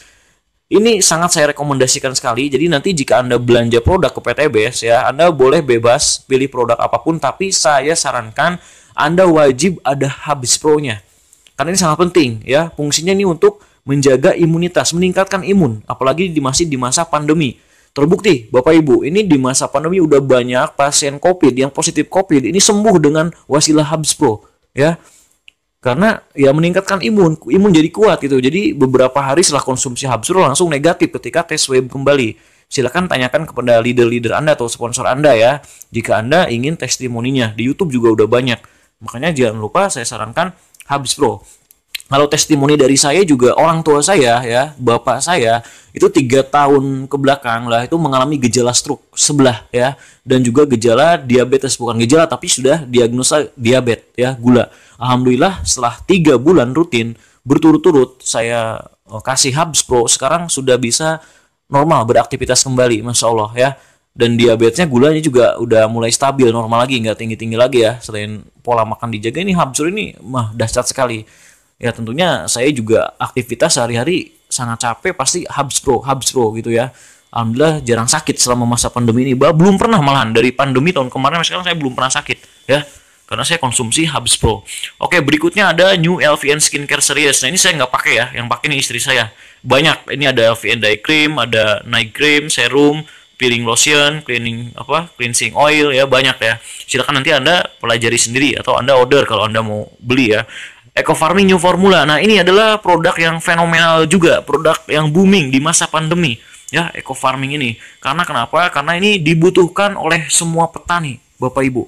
Ini sangat saya rekomendasikan sekali. Jadi nanti jika Anda belanja produk ke PTBS ya, Anda boleh bebas pilih produk apapun, tapi saya sarankan Anda wajib ada Habis Pro-nya. Karena ini sangat penting ya. Fungsinya ini untuk menjaga imunitas, meningkatkan imun, apalagi masih di masa pandemi. Terbukti, Bapak Ibu, ini di masa pandemi udah banyak pasien COVID yang positif COVID ini sembuh dengan wasilah Habis Pro, ya. Karena ya meningkatkan imun jadi kuat gitu. Jadi beberapa hari setelah konsumsi Habis Pro langsung negatif ketika tes swab kembali. Silakan tanyakan kepada leader-leader Anda atau sponsor Anda ya, jika Anda ingin testimoninya. Di YouTube juga udah banyak. Makanya jangan lupa saya sarankan Habis Pro. Kalau testimoni dari saya juga, orang tua saya ya, bapak saya itu 3 tahun ke belakang lah itu mengalami gejala stroke sebelah ya, dan juga gejala diabetes, bukan gejala tapi sudah diagnosa diabetes ya, gula. Alhamdulillah setelah 3 bulan rutin berturut-turut saya kasih Habis Pro, sekarang sudah bisa normal beraktivitas kembali, Masya Allah ya. Dan diabetesnya, gulanya juga udah mulai stabil, normal lagi, nggak tinggi-tinggi lagi ya. Selain pola makan dijaga, ini Habis Pro ini mah dahsyat sekali. Ya tentunya saya juga aktivitas sehari-hari sangat capek pasti habs bro gitu ya. Alhamdulillah jarang sakit selama masa pandemi ini. Belum pernah, malahan dari pandemi tahun kemarin sekarang saya belum pernah sakit ya. Karena saya konsumsi Habs Pro. Oke, berikutnya ada New LVN Skincare Series. Nah, ini saya nggak pakai ya, yang pakai ini istri saya. Banyak, ini ada LVN Day Cream, ada Night Cream, Serum, Peeling Lotion, Cleansing Oil ya, banyak ya. Silakan nanti Anda pelajari sendiri atau Anda order kalau Anda mau beli ya. Eco Farming New Formula. Nah, ini adalah produk yang fenomenal juga, produk yang booming di masa pandemi. Ya, eco farming ini. Karena kenapa? Karena ini dibutuhkan oleh semua petani, Bapak Ibu.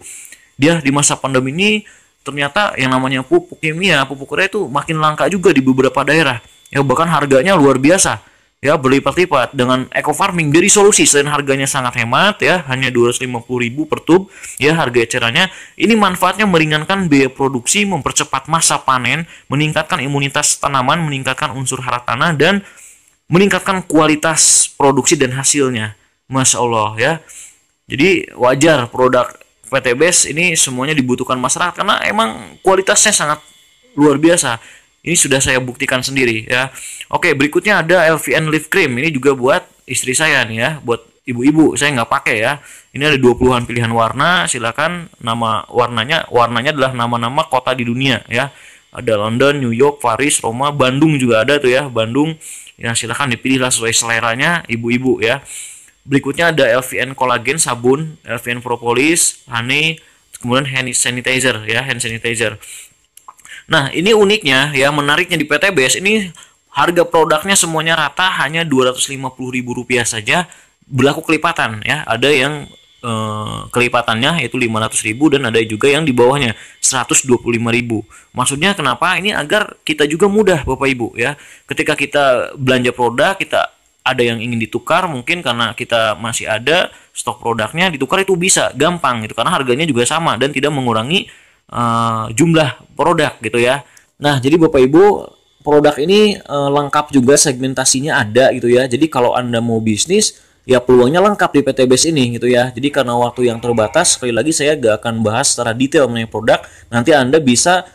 Dia di masa pandemi ini ternyata yang namanya pupuk kimia, pupuk urea itu makin langka juga di beberapa daerah. Ya, bahkan harganya luar biasa. Ya, berlipat-lipat. Dengan eco farming dari solusi selain harganya sangat hemat ya, hanya 250.000 per tub ya harga ecerannya. Ini manfaatnya meringankan biaya produksi, mempercepat masa panen, meningkatkan imunitas tanaman, meningkatkan unsur hara tanah dan meningkatkan kualitas produksi dan hasilnya. Masya Allah ya. Jadi wajar produk PTBS ini semuanya dibutuhkan masyarakat karena emang kualitasnya sangat luar biasa. Ini sudah saya buktikan sendiri ya. Oke, berikutnya ada LVN Lift Cream. Ini juga buat istri saya nih ya, buat ibu-ibu. Saya nggak pakai ya. Ini ada 20-an pilihan warna. Silakan, nama warnanya adalah nama-nama kota di dunia ya. Ada London, New York, Paris, Roma, Bandung juga ada tuh ya, Bandung. Ya, silahkan dipilihlah sesuai seleranya ibu-ibu ya. Berikutnya ada LVN Collagen sabun, LVN Propolis, Honey, kemudian hand sanitizer ya, hand sanitizer. Nah, ini uniknya ya, menariknya di PTBS ini harga produknya semuanya rata hanya Rp250.000 saja, berlaku kelipatan ya. Ada yang kelipatannya yaitu 500.000 dan ada juga yang di bawahnya 125.000. Maksudnya kenapa? Ini agar kita juga mudah Bapak Ibu ya. Ketika kita belanja produk, kita ada yang ingin ditukar mungkin karena kita masih ada stok produknya, ditukar itu bisa gampang gitu karena harganya juga sama dan tidak mengurangi jumlah produk gitu ya. Nah, jadi Bapak Ibu, produk ini lengkap juga, segmentasinya ada gitu ya. Jadi kalau Anda mau bisnis ya peluangnya lengkap di PTBS ini gitu ya. Jadi karena waktu yang terbatas, sekali lagi saya gak akan bahas secara detail mengenai produk. Nanti Anda bisa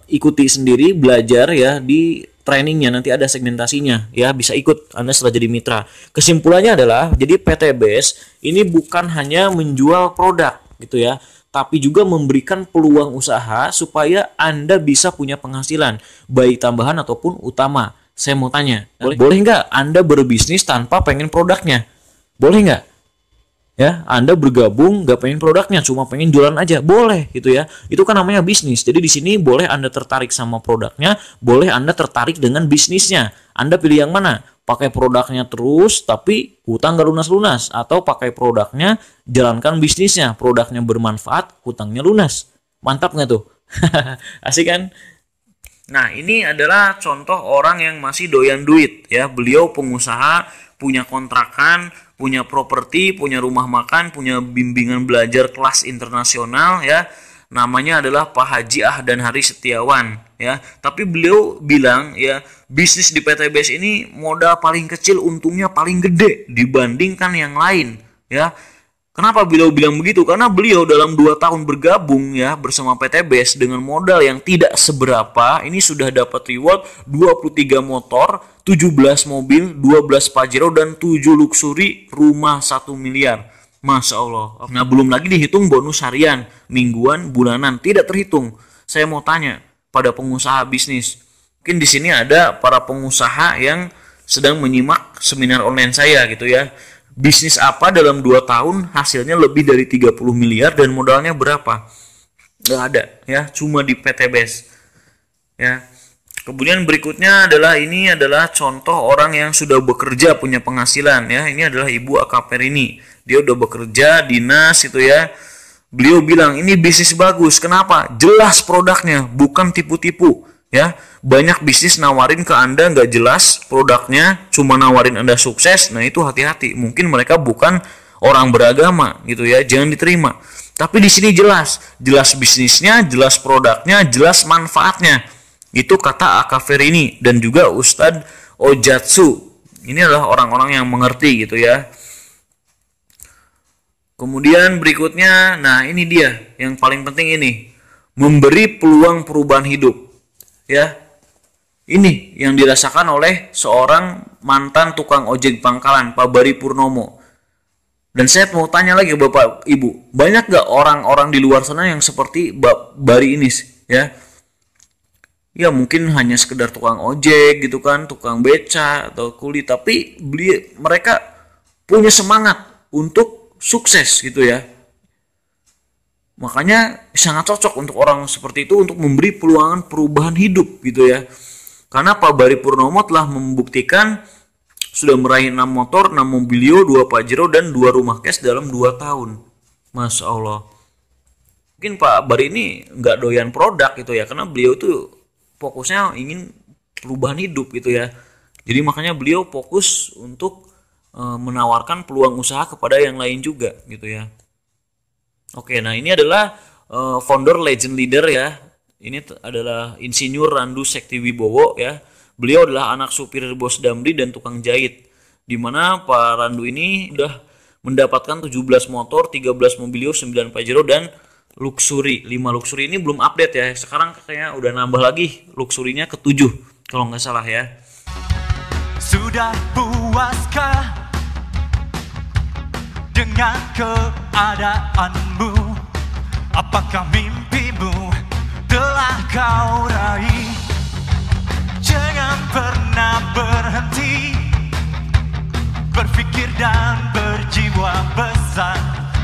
ikuti sendiri, belajar ya di trainingnya, nanti ada segmentasinya ya, bisa ikut Anda setelah jadi mitra. Kesimpulannya adalah, jadi PTBS ini bukan hanya menjual produk gitu ya, tapi juga memberikan peluang usaha supaya Anda bisa punya penghasilan, baik tambahan ataupun utama. Saya mau tanya, boleh nggak Anda berbisnis tanpa pengen produknya? Boleh nggak? Ya, Anda bergabung nggak pengen produknya, cuma pengen jualan aja, boleh gitu ya. Itu kan namanya bisnis. Jadi di sini boleh Anda tertarik sama produknya, boleh Anda tertarik dengan bisnisnya. Anda pilih yang mana? Pakai produknya terus tapi hutang nggak lunas-lunas, atau pakai produknya jalankan bisnisnya, produknya bermanfaat, hutangnya lunas. Mantap nggak tuh? Asik kan? Nah, ini adalah contoh orang yang masih doyan duit ya. Beliau pengusaha, punya kontrakan, punya properti, punya rumah makan, punya bimbingan belajar kelas internasional ya. Namanya adalah Pak Haji Ahdan Hari Setiawan ya. Tapi beliau bilang ya, bisnis di PTBS ini modal paling kecil, untungnya paling gede dibandingkan yang lain ya. Kenapa beliau bilang begitu? Karena beliau dalam 2 tahun bergabung ya bersama PTBS dengan modal yang tidak seberapa, ini sudah dapat reward 23 motor, 17 mobil, 12 Pajero dan 7 luxury rumah 1 miliar. Masya Allah. Nah, belum lagi dihitung bonus harian, mingguan, bulanan, tidak terhitung. Saya mau tanya pada pengusaha bisnis. Mungkin di sini ada para pengusaha yang sedang menyimak seminar online saya gitu ya. Bisnis apa dalam 2 tahun hasilnya lebih dari 30 miliar dan modalnya berapa? Nggak ada ya, cuma di PTBS ya. Kemudian berikutnya adalah, ini adalah contoh orang yang sudah bekerja punya penghasilan ya. Ini adalah Ibu Akaperini, dia udah bekerja dinas itu ya. Beliau bilang ini bisnis bagus. Kenapa? Jelas produknya, bukan tipu-tipu ya. Banyak bisnis nawarin ke Anda nggak jelas produknya, cuma nawarin Anda sukses. Nah, itu hati-hati, mungkin mereka bukan orang beragama gitu ya, jangan diterima. Tapi di sini jelas bisnisnya, jelas produknya, jelas manfaatnya. Itu kata Akaverini dan juga Ustadz Ojatsu. Ini adalah orang-orang yang mengerti gitu ya. Kemudian berikutnya, nah ini dia yang paling penting ini, memberi peluang perubahan hidup ya. Ini yang dirasakan oleh seorang mantan tukang ojek pangkalan, Pak Bari Purnomo. Dan saya mau tanya lagi Bapak Ibu, banyak gak orang-orang di luar sana yang seperti Bari ini ya? Ya mungkin hanya sekedar tukang ojek gitu kan, tukang beca atau kuli, tapi mereka punya semangat untuk sukses gitu ya. Makanya sangat cocok untuk orang seperti itu untuk memberi perubahan hidup gitu ya. Karena Pak Bari Purnomo telah membuktikan sudah meraih 6 motor, 6 mobilio, 2 Pajero, dan 2 rumah cash dalam 2 tahun. Masya Allah. Mungkin Pak Bari ini nggak doyan produk gitu ya, karena beliau tuh fokusnya ingin perubahan hidup gitu ya. Jadi makanya beliau fokus untuk menawarkan peluang usaha kepada yang lain juga gitu ya. Oke, nah ini adalah founder Legend Leader ya. Ini adalah Insinyur Randu Sektiwibowo ya. Beliau adalah anak supir bos Damri dan tukang jahit. Di mana Pak Randu ini sudah mendapatkan 17 motor, 13 mobilio, 9 Pajero, dan Luxury. 5 Luxury ini belum update ya. Sekarang kayaknya udah nambah lagi Luxury-nya ke-7 kalau nggak salah ya. Sudah puaskah dengan keadaanmu? Apakah mimpimu telah kau raih? Jangan pernah berhenti berpikir dan berjiwa besar.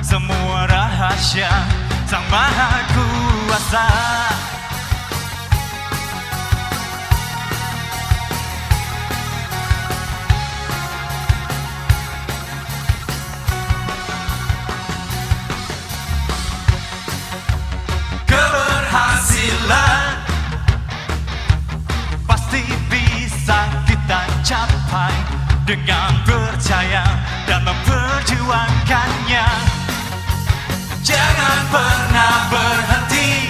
Semua rahasia Sang Maha Kuasa. Keberhasilan pasti bisa kita capai dengan percaya dan memperjuangkannya. Jangan pernah berhenti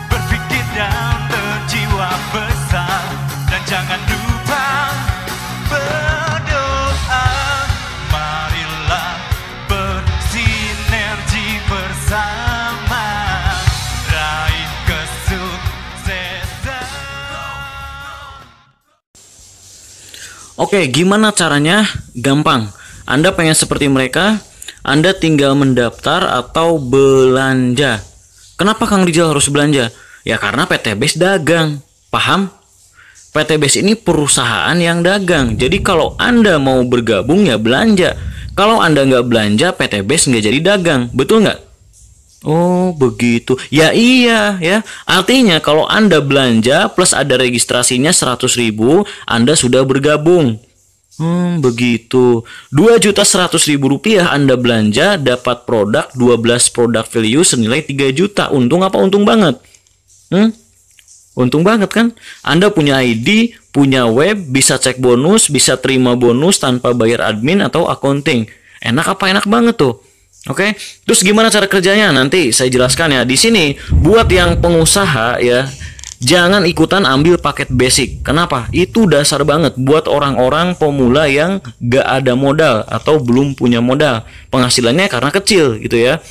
berpikir dan berjiwa besar, dan jangan lupa berdoa. Marilah bersinergi bersama raih kesuksesan. Oke, gimana caranya? Gampang. Anda pengen seperti mereka, Anda tinggal mendaftar atau belanja. Kenapa Kang Rijal harus belanja? Ya karena PT Base dagang. Paham? PT Base ini perusahaan yang dagang. Jadi kalau Anda mau bergabung ya belanja. Kalau Anda nggak belanja, PT Base nggak jadi dagang. Betul nggak? Oh begitu. Ya iya ya. Artinya kalau Anda belanja plus ada registrasinya 100.000, Anda sudah bergabung. Begitu. 2.100.000 rupiah Anda belanja, dapat produk 12 produk value senilai 3 juta. Untung apa untung banget? Untung banget kan? Anda punya ID, punya web, bisa cek bonus, bisa terima bonus tanpa bayar admin atau accounting. Enak apa enak banget tuh. Oke. Terus gimana cara kerjanya? Nanti saya jelaskan ya. Di sini buat yang pengusaha ya, jangan ikutan ambil paket basic. Kenapa? Itu dasar banget buat orang-orang pemula yang gak ada modal atau belum punya modal. Penghasilannya karena kecil gitu ya.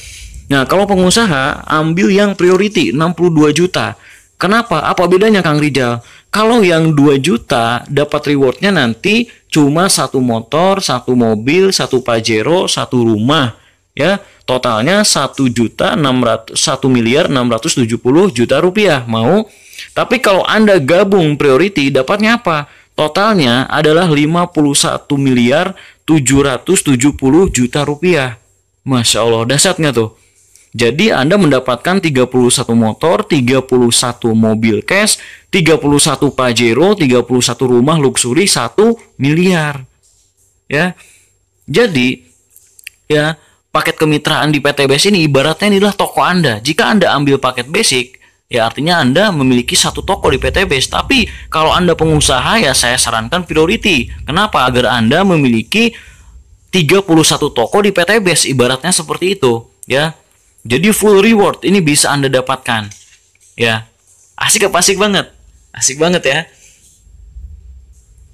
Nah, kalau pengusaha ambil yang priority 62 juta. Kenapa? Apa bedanya Kang Rijal? Kalau yang 2 juta dapat rewardnya nanti cuma 1 motor, 1 mobil, 1 Pajero, 1 rumah. Ya, totalnya 1.670 juta rupiah. Mau? Tapi kalau Anda gabung priority dapatnya apa? Totalnya adalah 51.770 juta rupiah. Masya Allah, dahsyatnya tuh. Jadi Anda mendapatkan 31 motor, 31 mobil cash, 31 Pajero, 31 rumah luxury, 1 miliar. Ya. Jadi ya, paket kemitraan di PT Base ini ibaratnya inilah toko Anda. Jika Anda ambil paket basic, ya artinya Anda memiliki 1 toko di PT Base. Tapi kalau Anda pengusaha ya saya sarankan priority. Kenapa? Agar Anda memiliki 31 toko di PT Base. Ibaratnya seperti itu, ya. Jadi full reward ini bisa Anda dapatkan. Ya. Asik apa asik banget? Asik banget ya.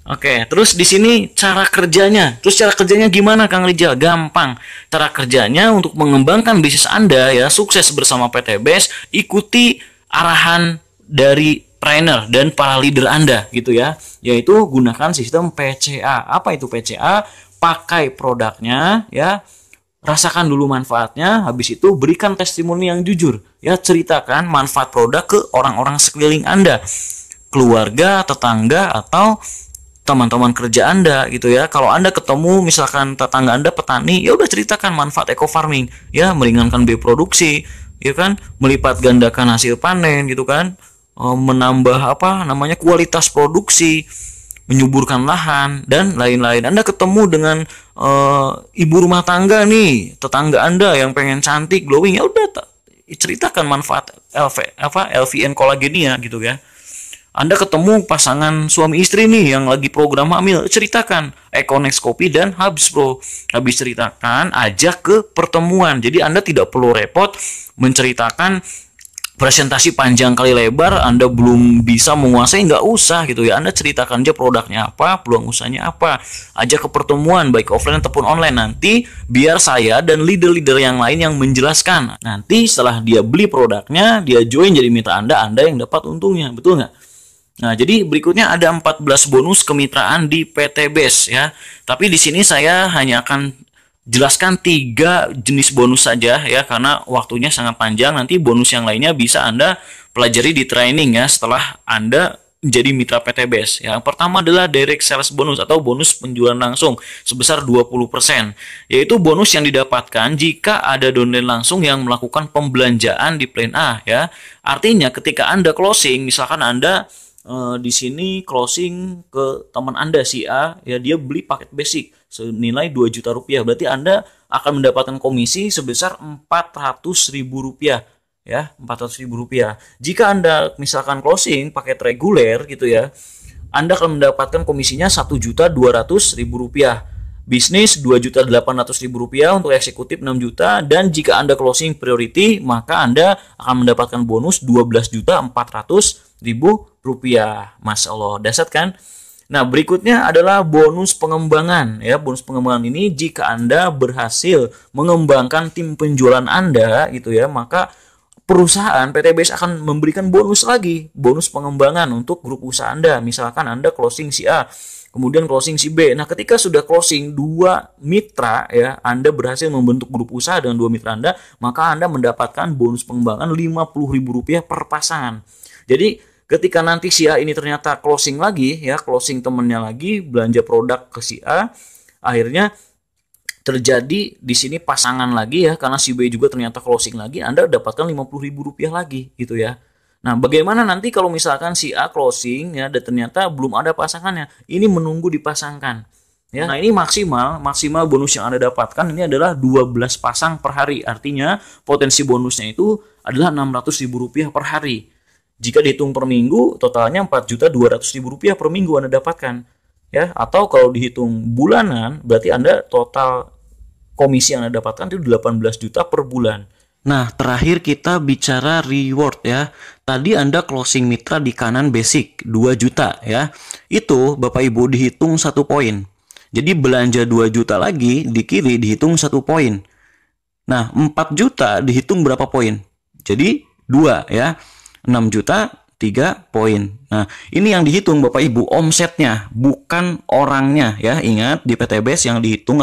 Oke, terus di sini cara kerjanya. Terus cara kerjanya gimana Kang Rijal? Gampang. Cara kerjanya untuk mengembangkan bisnis Anda ya sukses bersama PT Base, ikuti arahan dari trainer dan para leader Anda gitu ya. Yaitu gunakan sistem PCA. Apa itu PCA? Pakai produknya ya. Rasakan dulu manfaatnya, habis itu berikan testimoni yang jujur. Ya, ceritakan manfaat produk ke orang-orang sekeliling Anda. Keluarga, tetangga, atau teman-teman kerja Anda gitu ya. Kalau Anda ketemu misalkan tetangga Anda petani, ya udah ceritakan manfaat eco farming, ya, meringankan biaya produksi, ya kan, melipat gandakan hasil panen gitu kan, menambah kualitas produksi, menyuburkan lahan dan lain-lain. Anda ketemu dengan ibu rumah tangga nih, tetangga Anda yang pengen cantik, glowing, ya udah ceritakan manfaat LVN kolagenia gitu ya. Anda ketemu pasangan suami istri nih yang lagi program hamil, ceritakan Econex Kopi dan Habs Pro. Habis ceritakan, ajak ke pertemuan. Jadi Anda tidak perlu repot menceritakan presentasi panjang kali lebar, Anda belum bisa menguasai, nggak usah gitu ya. Anda ceritakan aja produknya apa, peluang usahanya apa. Ajak ke pertemuan baik offline ataupun online. Nanti biar saya dan leader-leader yang lain yang menjelaskan. Nanti setelah dia beli produknya, dia join jadi mitra Anda yang dapat untungnya. Betul nggak? Nah, jadi berikutnya ada 14 bonus kemitraan di PT Base ya. Tapi di sini saya hanya akan jelaskan 3 jenis bonus saja ya, karena waktunya sangat panjang. Nanti bonus yang lainnya bisa Anda pelajari di training ya setelah Anda menjadi mitra PT Base. Yang pertama adalah direct sales bonus atau bonus penjualan langsung sebesar 20%. Yaitu bonus yang didapatkan jika ada downline langsung yang melakukan pembelanjaan di plan A ya. Artinya ketika Anda closing, misalkan Anda di sini closing ke teman Anda si A ya, dia beli paket basic senilai 2 juta rupiah, berarti Anda akan mendapatkan komisi sebesar 400.000 rupiah ya, 400.000 rupiah. Jika Anda misalkan closing paket reguler gitu ya, Anda akan mendapatkan komisinya 1.200.000 rupiah. Bisnis 2.800.000 rupiah, untuk eksekutif 6 juta, dan jika Anda closing priority maka Anda akan mendapatkan bonus 12.400.000 rupiah. Masya Allah, dahsyat kan? Nah, berikutnya adalah bonus pengembangan ya. Bonus pengembangan ini jika Anda berhasil mengembangkan tim penjualan Anda gitu ya, maka perusahaan PT Base akan memberikan bonus lagi, bonus pengembangan untuk grup usaha Anda. Misalkan Anda closing si A, kemudian closing si B. Nah, ketika sudah closing 2 mitra ya, Anda berhasil membentuk grup usaha dengan 2 mitra Anda, maka Anda mendapatkan bonus pengembangan Rp50.000 per pasangan. Jadi ketika nanti si A ini ternyata closing lagi ya, closing temennya lagi, belanja produk ke si A, akhirnya terjadi di sini pasangan lagi ya, karena si B juga ternyata closing lagi, Anda dapatkan Rp50.000 lagi gitu ya. Nah, bagaimana nanti kalau misalkan si A closing ya dan ternyata belum ada pasangannya, ini menunggu dipasangkan ya. Nah, ini maksimal bonus yang Anda dapatkan ini adalah 12 pasang per hari. Artinya potensi bonusnya itu adalah Rp600.000 per hari. Jika dihitung per minggu, totalnya Rp4.200.000 per minggu Anda dapatkan ya. Atau kalau dihitung bulanan, berarti Anda total komisi yang Anda dapatkan itu 18 juta per bulan. Nah, terakhir kita bicara reward ya. Tadi Anda closing mitra di kanan basic 2 juta ya. Itu Bapak Ibu dihitung 1 poin. Jadi belanja 2 juta lagi di kiri dihitung 1 poin. Nah, 4 juta dihitung berapa poin? Jadi 2 ya. 6 juta 3 poin. Nah, ini yang dihitung Bapak Ibu omsetnya, bukan orangnya ya. Ingat, di PT Base yang dihitung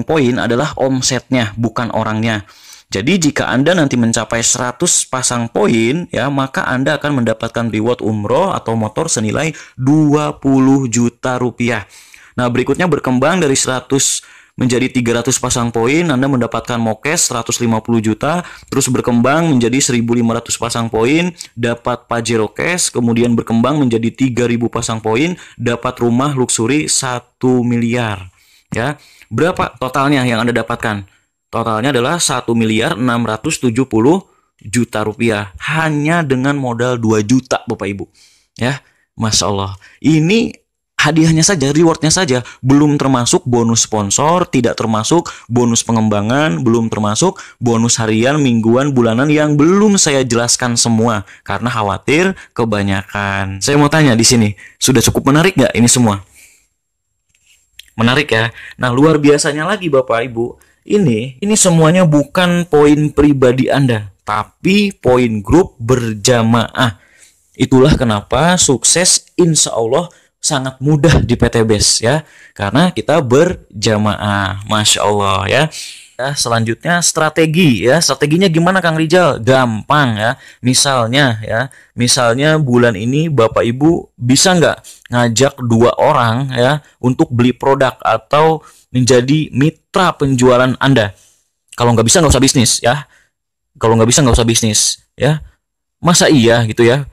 poin adalah omsetnya, bukan orangnya. Jadi jika Anda nanti mencapai 100 pasang poin ya, maka Anda akan mendapatkan reward umroh atau motor senilai 20 juta rupiah. Nah, berikutnya berkembang dari 100 menjadi 300 pasang poin, Anda mendapatkan mokes 150 juta, terus berkembang menjadi 1.500 pasang poin, dapat Pajero cash, kemudian berkembang menjadi 3.000 pasang poin, dapat rumah luxury 1 miliar. Ya, berapa totalnya yang Anda dapatkan? Totalnya adalah 1.670 juta rupiah hanya dengan modal 2 juta Bapak Ibu. Ya, Masya Allah. Ini hadiahnya saja, rewardnya saja, belum termasuk bonus sponsor, tidak termasuk bonus pengembangan, belum termasuk bonus harian, mingguan, bulanan yang belum saya jelaskan semua karena khawatir kebanyakan. Saya mau tanya di sini, sudah cukup menarik nggak ini semua? Menarik ya. Nah, luar biasanya lagi Bapak Ibu, ini semuanya bukan poin pribadi Anda, tapi poin grup berjamaah. Itulah kenapa sukses insya Allah sangat mudah di PTBes ya, karena kita berjamaah, masya Allah ya. Ya, selanjutnya strategi ya. Strateginya gimana Kang Rijal? Gampang ya. Misalnya bulan ini Bapak Ibu bisa nggak ngajak 2 orang ya untuk beli produk atau menjadi mitra penjualan Anda. Kalau nggak bisa nggak usah bisnis ya. Kalau nggak bisa nggak usah bisnis ya. Masa iya gitu ya?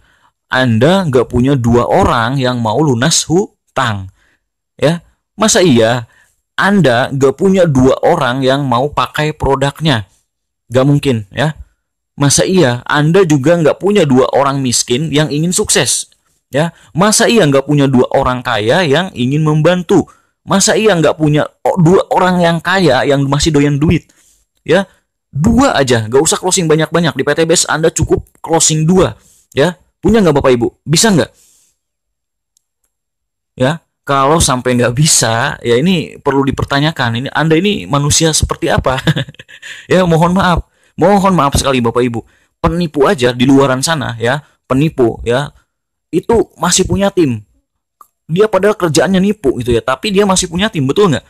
Anda nggak punya 2 orang yang mau lunas hutang ya? Masa iya Anda nggak punya 2 orang yang mau pakai produknya? Gak mungkin ya. Masa iya Anda juga nggak punya 2 orang miskin yang ingin sukses ya? Masa iya nggak punya 2 orang kaya yang ingin membantu? Masa iya nggak punya 2 orang yang kaya yang masih doyan duit ya? 2 aja, gak usah closing banyak-banyak. Di PTBes Anda cukup closing 2 ya. Punya nggak Bapak Ibu? Bisa nggak ya? Kalau sampai nggak bisa, ya ini perlu dipertanyakan. Ini Anda ini manusia seperti apa? Ya mohon maaf sekali Bapak Ibu. Penipu aja di luaran sana ya, penipu ya, itu masih punya tim. Dia padahal kerjaannya nipu gitu ya, tapi dia masih punya tim, betul nggak?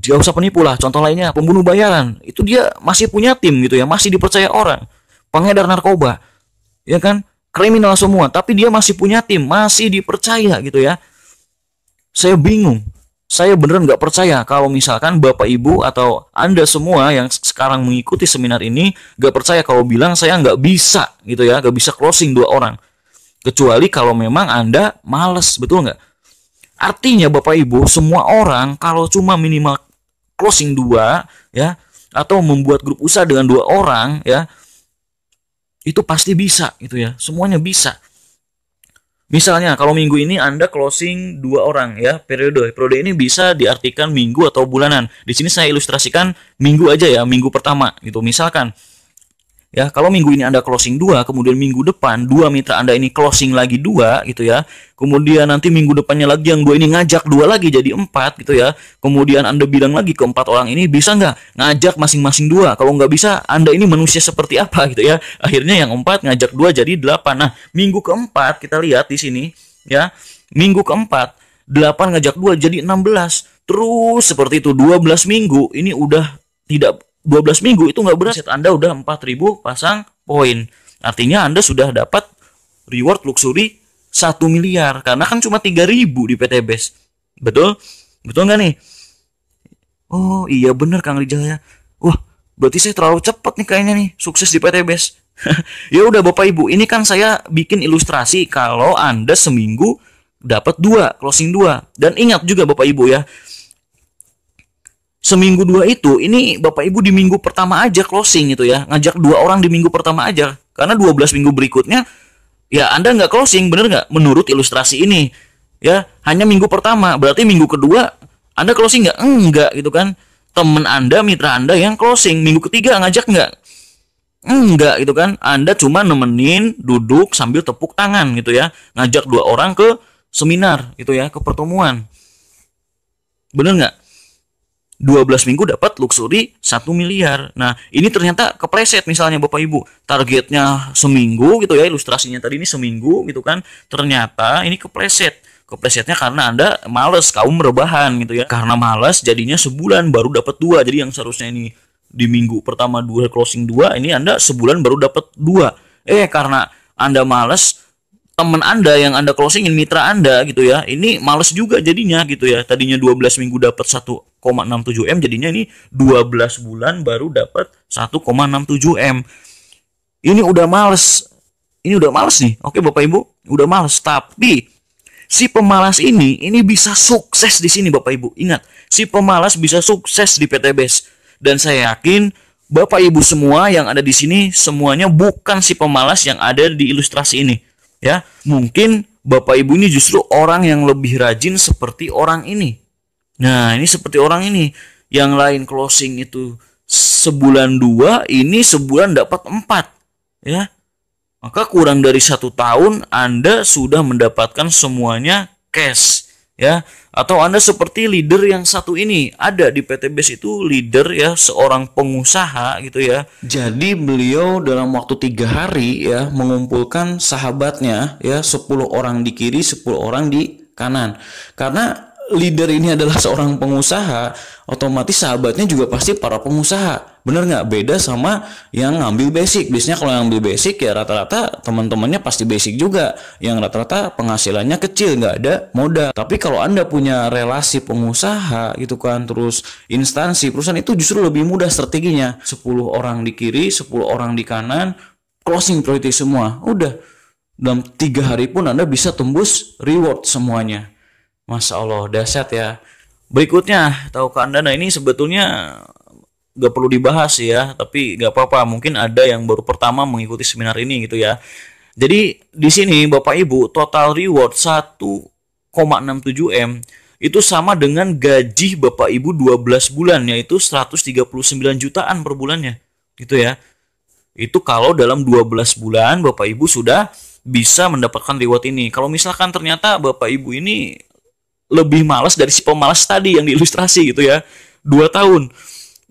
Gak usah penipu lah. Contoh lainnya pembunuh bayaran, itu dia masih punya tim gitu ya, masih dipercaya orang. Pengedar narkoba, ya kan, kriminal semua, tapi dia masih punya tim, masih dipercaya gitu ya. Saya bingung. Saya beneran nggak percaya kalau misalkan Bapak Ibu atau Anda semua yang sekarang mengikuti seminar ini nggak percaya kalau bilang saya nggak bisa gitu ya, nggak bisa closing 2 orang. Kecuali kalau memang Anda males, betul nggak? Artinya Bapak Ibu semua orang kalau cuma minimal closing 2 ya, atau membuat grup usaha dengan 2 orang ya, itu pasti bisa gitu ya, semuanya bisa. Misalnya kalau minggu ini Anda closing 2 orang ya, periode ini bisa diartikan minggu atau bulanan. Di sini saya ilustrasikan minggu aja ya, minggu pertama gitu. Misalkan ya, kalau minggu ini Anda closing 2, kemudian minggu depan 2 mitra Anda ini closing lagi 2 gitu ya. Kemudian nanti minggu depannya lagi yang 2 ini ngajak 2 lagi jadi 4 gitu ya. Kemudian Anda bilang lagi ke 4 orang ini, bisa nggak ngajak masing-masing 2? Kalau nggak bisa, Anda ini manusia seperti apa gitu ya. Akhirnya yang 4 ngajak 2 jadi 8. Nah, minggu keempat kita lihat di sini ya. Minggu keempat 8 ngajak 2 jadi 16. Terus seperti itu 12 minggu ini udah tidak 12 minggu itu nggak berat, Anda udah 4.000 pasang poin. Artinya Anda sudah dapat reward luxury 1 miliar, karena kan cuma 3.000 di PTBes. Betul? Betul nggak nih? Oh iya bener Kang Rijal ya. Wah, berarti saya terlalu cepat nih kayaknya nih sukses di PTBes. Ya udah Bapak Ibu, ini kan saya bikin ilustrasi kalau Anda seminggu dapat 2, closing 2. Dan ingat juga Bapak Ibu ya, seminggu 2 itu, ini Bapak Ibu di minggu pertama aja closing gitu ya. Ngajak 2 orang di minggu pertama aja. Karena 12 minggu berikutnya, ya Anda nggak closing, bener nggak? Menurut ilustrasi ini. Ya, hanya minggu pertama. Berarti minggu kedua, Anda closing nggak? Enggak gitu kan. Temen Anda, mitra Anda yang closing. Minggu ketiga ngajak nggak? Enggak gitu kan. Anda cuma nemenin, duduk sambil tepuk tangan gitu ya. Ngajak 2 orang ke seminar gitu ya, ke pertemuan. Bener nggak? 12 minggu dapat luxury 1 miliar. Nah, ini ternyata kepleset misalnya Bapak Ibu. Targetnya seminggu gitu ya, ilustrasinya tadi ini seminggu gitu kan. Ternyata ini kepleset. Keplesetnya karena Anda males, kaum rebahan gitu ya. Karena males jadinya sebulan baru dapat 2. Jadi yang seharusnya ini di minggu pertama 2 closing 2, ini Anda sebulan baru dapat 2. Karena Anda males, teman Anda yang Anda closingin, mitra Anda gitu ya, ini males juga jadinya gitu ya. Tadinya 12 minggu dapat 1,67 M, jadinya ini 12 bulan baru dapat 1,67 M. Ini udah males. Ini udah males nih. Oke Bapak Ibu, udah males. Tapi si pemalas ini bisa sukses di sini Bapak Ibu. Ingat, si pemalas bisa sukses di PTBes. Dan saya yakin Bapak Ibu semua yang ada di sini semuanya bukan si pemalas yang ada di ilustrasi ini. Ya, mungkin Bapak Ibu ini justru orang yang lebih rajin seperti orang ini. Nah, ini seperti orang ini. Yang lain closing itu sebulan 2, ini sebulan dapat 4. Ya, maka kurang dari 1 tahun Anda sudah mendapatkan semuanya cash. ya. Atau Anda seperti leader yang satu ini, ada di PT BES itu leader ya, seorang pengusaha gitu ya. Jadi beliau dalam waktu 3 hari ya mengumpulkan sahabatnya ya, 10 orang di kiri, 10 orang di kanan. Karena leader ini adalah seorang pengusaha, otomatis sahabatnya juga pasti para pengusaha. Bener nggak? Beda sama yang ngambil basic. Biasanya kalau yang ngambil basic ya rata-rata teman-temannya pasti basic juga. Yang rata-rata penghasilannya kecil, nggak ada modal. Tapi kalau Anda punya relasi pengusaha gitu kan, terus instansi perusahaan, itu justru lebih mudah strateginya. 10 orang di kiri, 10 orang di kanan, closing priority semua. Udah, dalam 3 hari pun Anda bisa tembus reward semuanya. Masya Allah, dahsyat ya. Berikutnya, tahukah Anda, nah ini sebetulnya gak perlu dibahas ya, tapi gak apa-apa, mungkin ada yang baru pertama mengikuti seminar ini gitu ya. Jadi di sini Bapak Ibu, total reward 1,67 M itu sama dengan gaji Bapak Ibu 12 bulan, yaitu 139 jutaan per bulannya gitu ya. Itu kalau dalam 12 bulan Bapak Ibu sudah bisa mendapatkan reward ini. Kalau misalkan ternyata Bapak Ibu ini lebih malas dari si pemalas tadi yang diilustrasi gitu ya, 2 tahun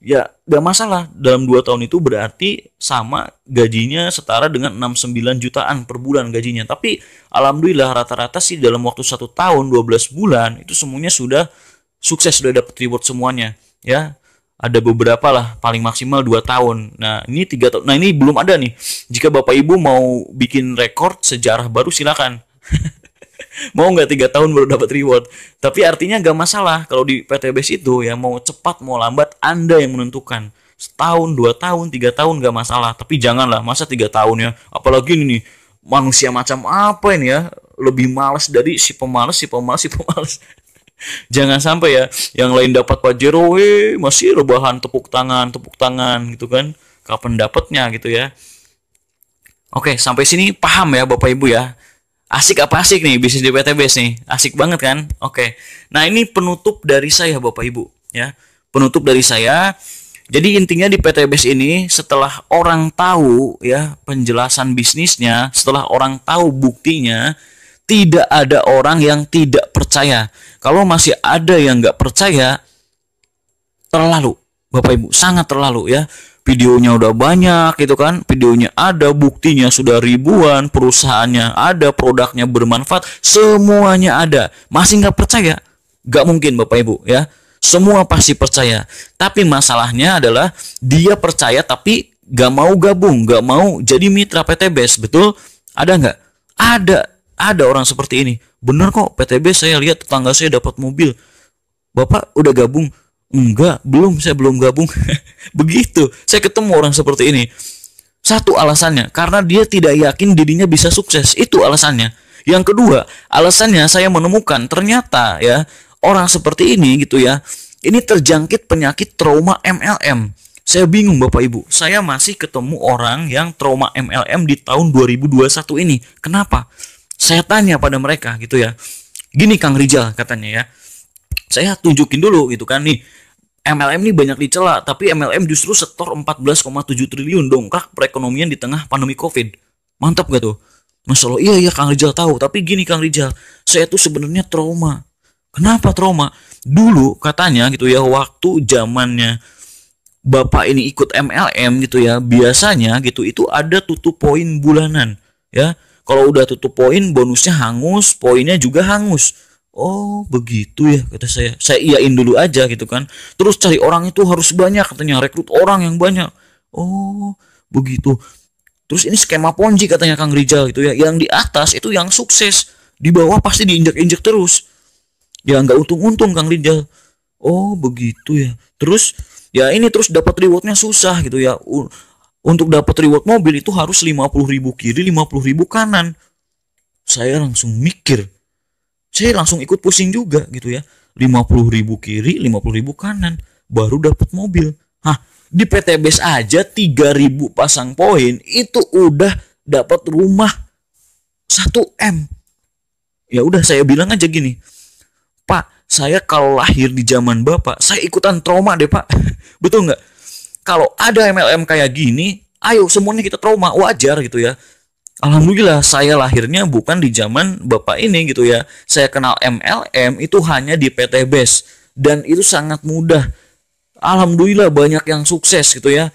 ya gak masalah. Dalam 2 tahun itu berarti sama gajinya setara dengan 69 jutaan per bulan gajinya. Tapi alhamdulillah rata-rata sih dalam waktu 1 tahun 12 bulan itu semuanya sudah sukses, sudah dapat reward semuanya ya. Ada beberapa lah, paling maksimal 2 tahun. Nah ini 3 tahun. Nah ini belum ada nih. Jika Bapak Ibu mau bikin rekor sejarah baru silakan. Mau nggak 3 tahun baru dapat reward. Tapi artinya nggak masalah. Kalau di PT BES itu ya, mau cepat mau lambat Anda yang menentukan. Setahun, 2 tahun, 3 tahun nggak masalah. Tapi janganlah masa 3 tahun ya. Apalagi ini nih, manusia macam apa ini ya, lebih malas dari si pemalas. Jangan sampai ya yang lain dapat Pajero, masih rebahan tepuk tangan gitu kan. Kapan dapatnya gitu ya. Oke, sampai sini paham ya Bapak Ibu ya. Asik apa asik nih bisnis di PT BES nih? Asik banget kan? Oke. Nah, ini penutup dari saya Bapak Ibu ya. Penutup dari saya. Jadi intinya di PT BES ini, setelah orang tahu ya penjelasan bisnisnya, setelah orang tahu buktinya, tidak ada orang yang tidak percaya. Kalau masih ada yang nggak percaya, terlalu Bapak Ibu, sangat terlalu ya. Videonya udah banyak gitu kan, videonya ada, buktinya sudah ribuan, perusahaannya ada, produknya bermanfaat, semuanya ada, masih nggak percaya? Nggak mungkin Bapak Ibu ya, semua pasti percaya. Tapi masalahnya adalah dia percaya tapi nggak mau gabung, nggak mau jadi mitra PT BES. Betul? Ada nggak? Ada orang seperti ini. Bener kok, PT BES saya lihat tetangga saya dapat mobil. Bapak udah gabung? Enggak, belum, saya belum gabung. Begitu, saya ketemu orang seperti ini. Satu alasannya, karena dia tidak yakin dirinya bisa sukses. Itu alasannya. Yang kedua, alasannya saya menemukan ternyata ya, orang seperti ini gitu ya, ini terjangkit penyakit trauma MLM. Saya bingung Bapak Ibu, saya masih ketemu orang yang trauma MLM di tahun 2021 ini. Kenapa? Saya tanya pada mereka gitu ya. Gini Kang Rijal katanya ya, saya tunjukin dulu gitu kan nih, MLM ini banyak dicela, tapi MLM justru setor 14,7 triliun dongkrak perekonomian di tengah pandemi Covid. Mantap gak tuh? Masya Allah, iya Kang Rijal tahu. Tapi gini Kang Rijal, saya tuh sebenarnya trauma. Kenapa trauma? Dulu katanya gitu ya, waktu zamannya Bapak ini ikut MLM gitu ya, biasanya gitu itu ada tutup poin bulanan ya. Kalau udah tutup poin, bonusnya hangus, poinnya juga hangus. Oh begitu ya, kata saya iyain dulu aja gitu kan. Terus cari orang itu harus banyak, katanya rekrut orang yang banyak. Oh begitu. Terus ini skema ponzi katanya Kang Rijal gitu ya, yang di atas itu yang sukses, di bawah pasti diinjak-injak terus ya, nggak untung-untung Kang Rijal. Oh begitu ya. Terus ya ini terus dapat rewardnya susah gitu ya. Untuk dapat reward mobil itu harus 50.000 kiri 50.000 kanan. Saya langsung mikir, saya langsung ikut pusing juga gitu ya. 50.000 kiri, 50.000 kanan, baru dapat mobil. Hah, di PT BES aja 3.000 pasang poin, itu udah dapat rumah 1 M. Ya udah saya bilang aja gini, Pak, saya kalau lahir di zaman Bapak, saya ikutan trauma deh Pak. Betul nggak? Kalau ada MLM kayak gini, ayo semuanya kita trauma, wajar gitu ya. Alhamdulillah saya lahirnya bukan di zaman bapak ini gitu ya. Saya kenal MLM itu hanya di PT BES dan itu sangat mudah. Alhamdulillah banyak yang sukses gitu ya.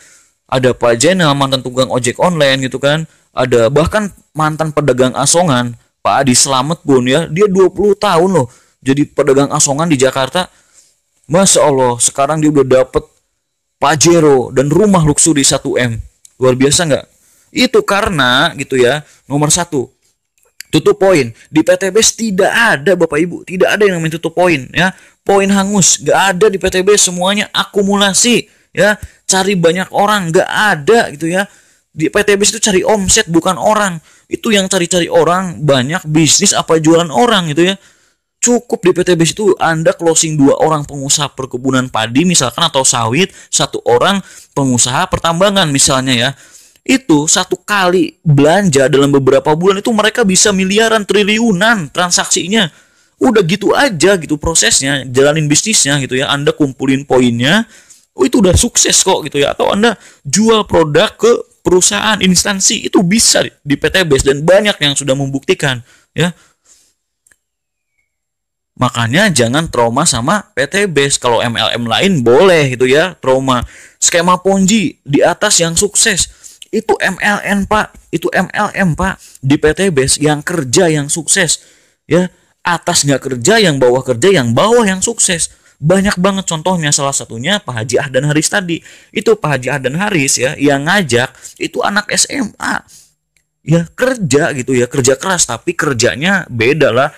Ada Pak Jenal mantan tukang ojek online gitu kan. Ada bahkan mantan pedagang asongan Pak Adi Slamet pun ya. Dia 20 tahun loh jadi pedagang asongan di Jakarta. Masya Allah sekarang dia udah dapet Pajero dan rumah luxury 1M. Luar biasa nggak? Itu karena gitu ya. Nomor satu, tutup poin. Di PTBS tidak ada Bapak Ibu, tidak ada yang namanya tutup poin ya. Poin hangus, nggak ada di PTBS, semuanya akumulasi ya. Cari banyak orang, nggak ada gitu ya. Di PTBS itu cari omset bukan orang. Itu yang cari-cari orang, banyak bisnis apa jualan orang gitu ya. Cukup di PTBS itu Anda closing 2 orang pengusaha perkebunan padi misalkan atau sawit, 1 orang pengusaha pertambangan misalnya ya. Itu 1 kali belanja dalam beberapa bulan itu mereka bisa miliaran, triliunan transaksinya. Udah gitu aja gitu prosesnya, jalanin bisnisnya gitu ya. Anda kumpulin poinnya, oh itu udah sukses kok gitu ya. Atau Anda jual produk ke perusahaan, instansi, itu bisa di PTBS dan banyak yang sudah membuktikan ya. Makanya jangan trauma sama PTBS. Kalau MLM lain boleh gitu ya, trauma. Skema Ponzi di atas yang sukses. Itu MLM Pak, itu MLM Pak. Di PTBS yang kerja yang sukses. Ya, atas nggak kerja, yang bawah kerja, yang bawah yang sukses. Banyak banget contohnya, salah satunya Pak Haji Ahdan Haris tadi. Itu Pak Haji Ahdan Haris ya, yang ngajak itu anak SMA. Ya kerja gitu ya, kerja keras tapi kerjanya beda lah.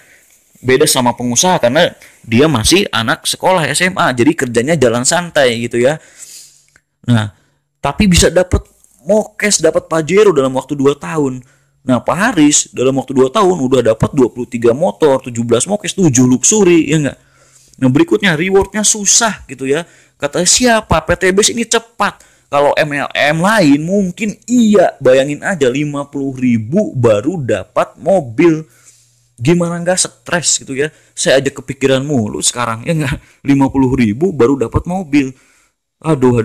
Beda sama pengusaha karena dia masih anak sekolah SMA, jadi kerjanya jalan santai gitu ya. Nah, tapi bisa dapat mokes, dapat pajero dalam waktu 2 tahun. Nah, Pak Haris dalam waktu 2 tahun udah dapat 23 motor, 17 mokes, 7 luxury, ya enggak? Nah, berikutnya rewardnya susah gitu ya. Kata siapa? PTBS ini cepat. Kalau MLM lain mungkin iya, bayangin aja 50.000 baru dapat mobil. Gimana nggak stres gitu ya. Saya aja kepikiran mulu sekarang ya nggak, 50.000 baru dapat mobil. Aduh,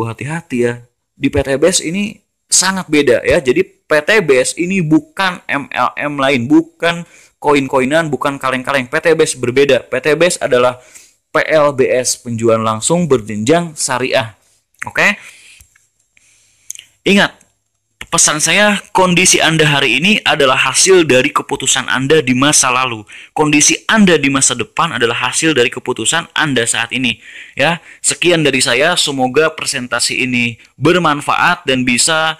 hati-hati ya. Di PTBS ini sangat beda ya. Jadi PTBS ini bukan MLM lain, bukan koin-koinan, bukan kaleng-kaleng. PTBS berbeda. PTBS adalah PLBS, penjualan langsung berjenjang syariah. Oke? Ingat, pesan saya, kondisi Anda hari ini adalah hasil dari keputusan Anda di masa lalu. Kondisi Anda di masa depan adalah hasil dari keputusan Anda saat ini. Ya, sekian dari saya. Semoga presentasi ini bermanfaat dan bisa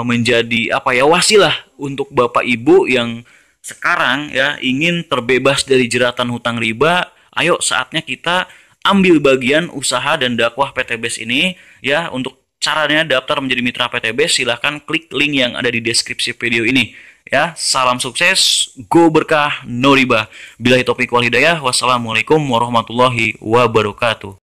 menjadi wasilah untuk Bapak Ibu yang sekarang ya ingin terbebas dari jeratan hutang riba. Ayo saatnya kita ambil bagian usaha dan dakwah PTBS ini ya. Untuk caranya daftar menjadi mitra PTBS, silahkan klik link yang ada di deskripsi video ini. Ya, salam sukses, go berkah, no riba. Billahi taufiq wal hidayah. Wassalamualaikum warahmatullahi wabarakatuh.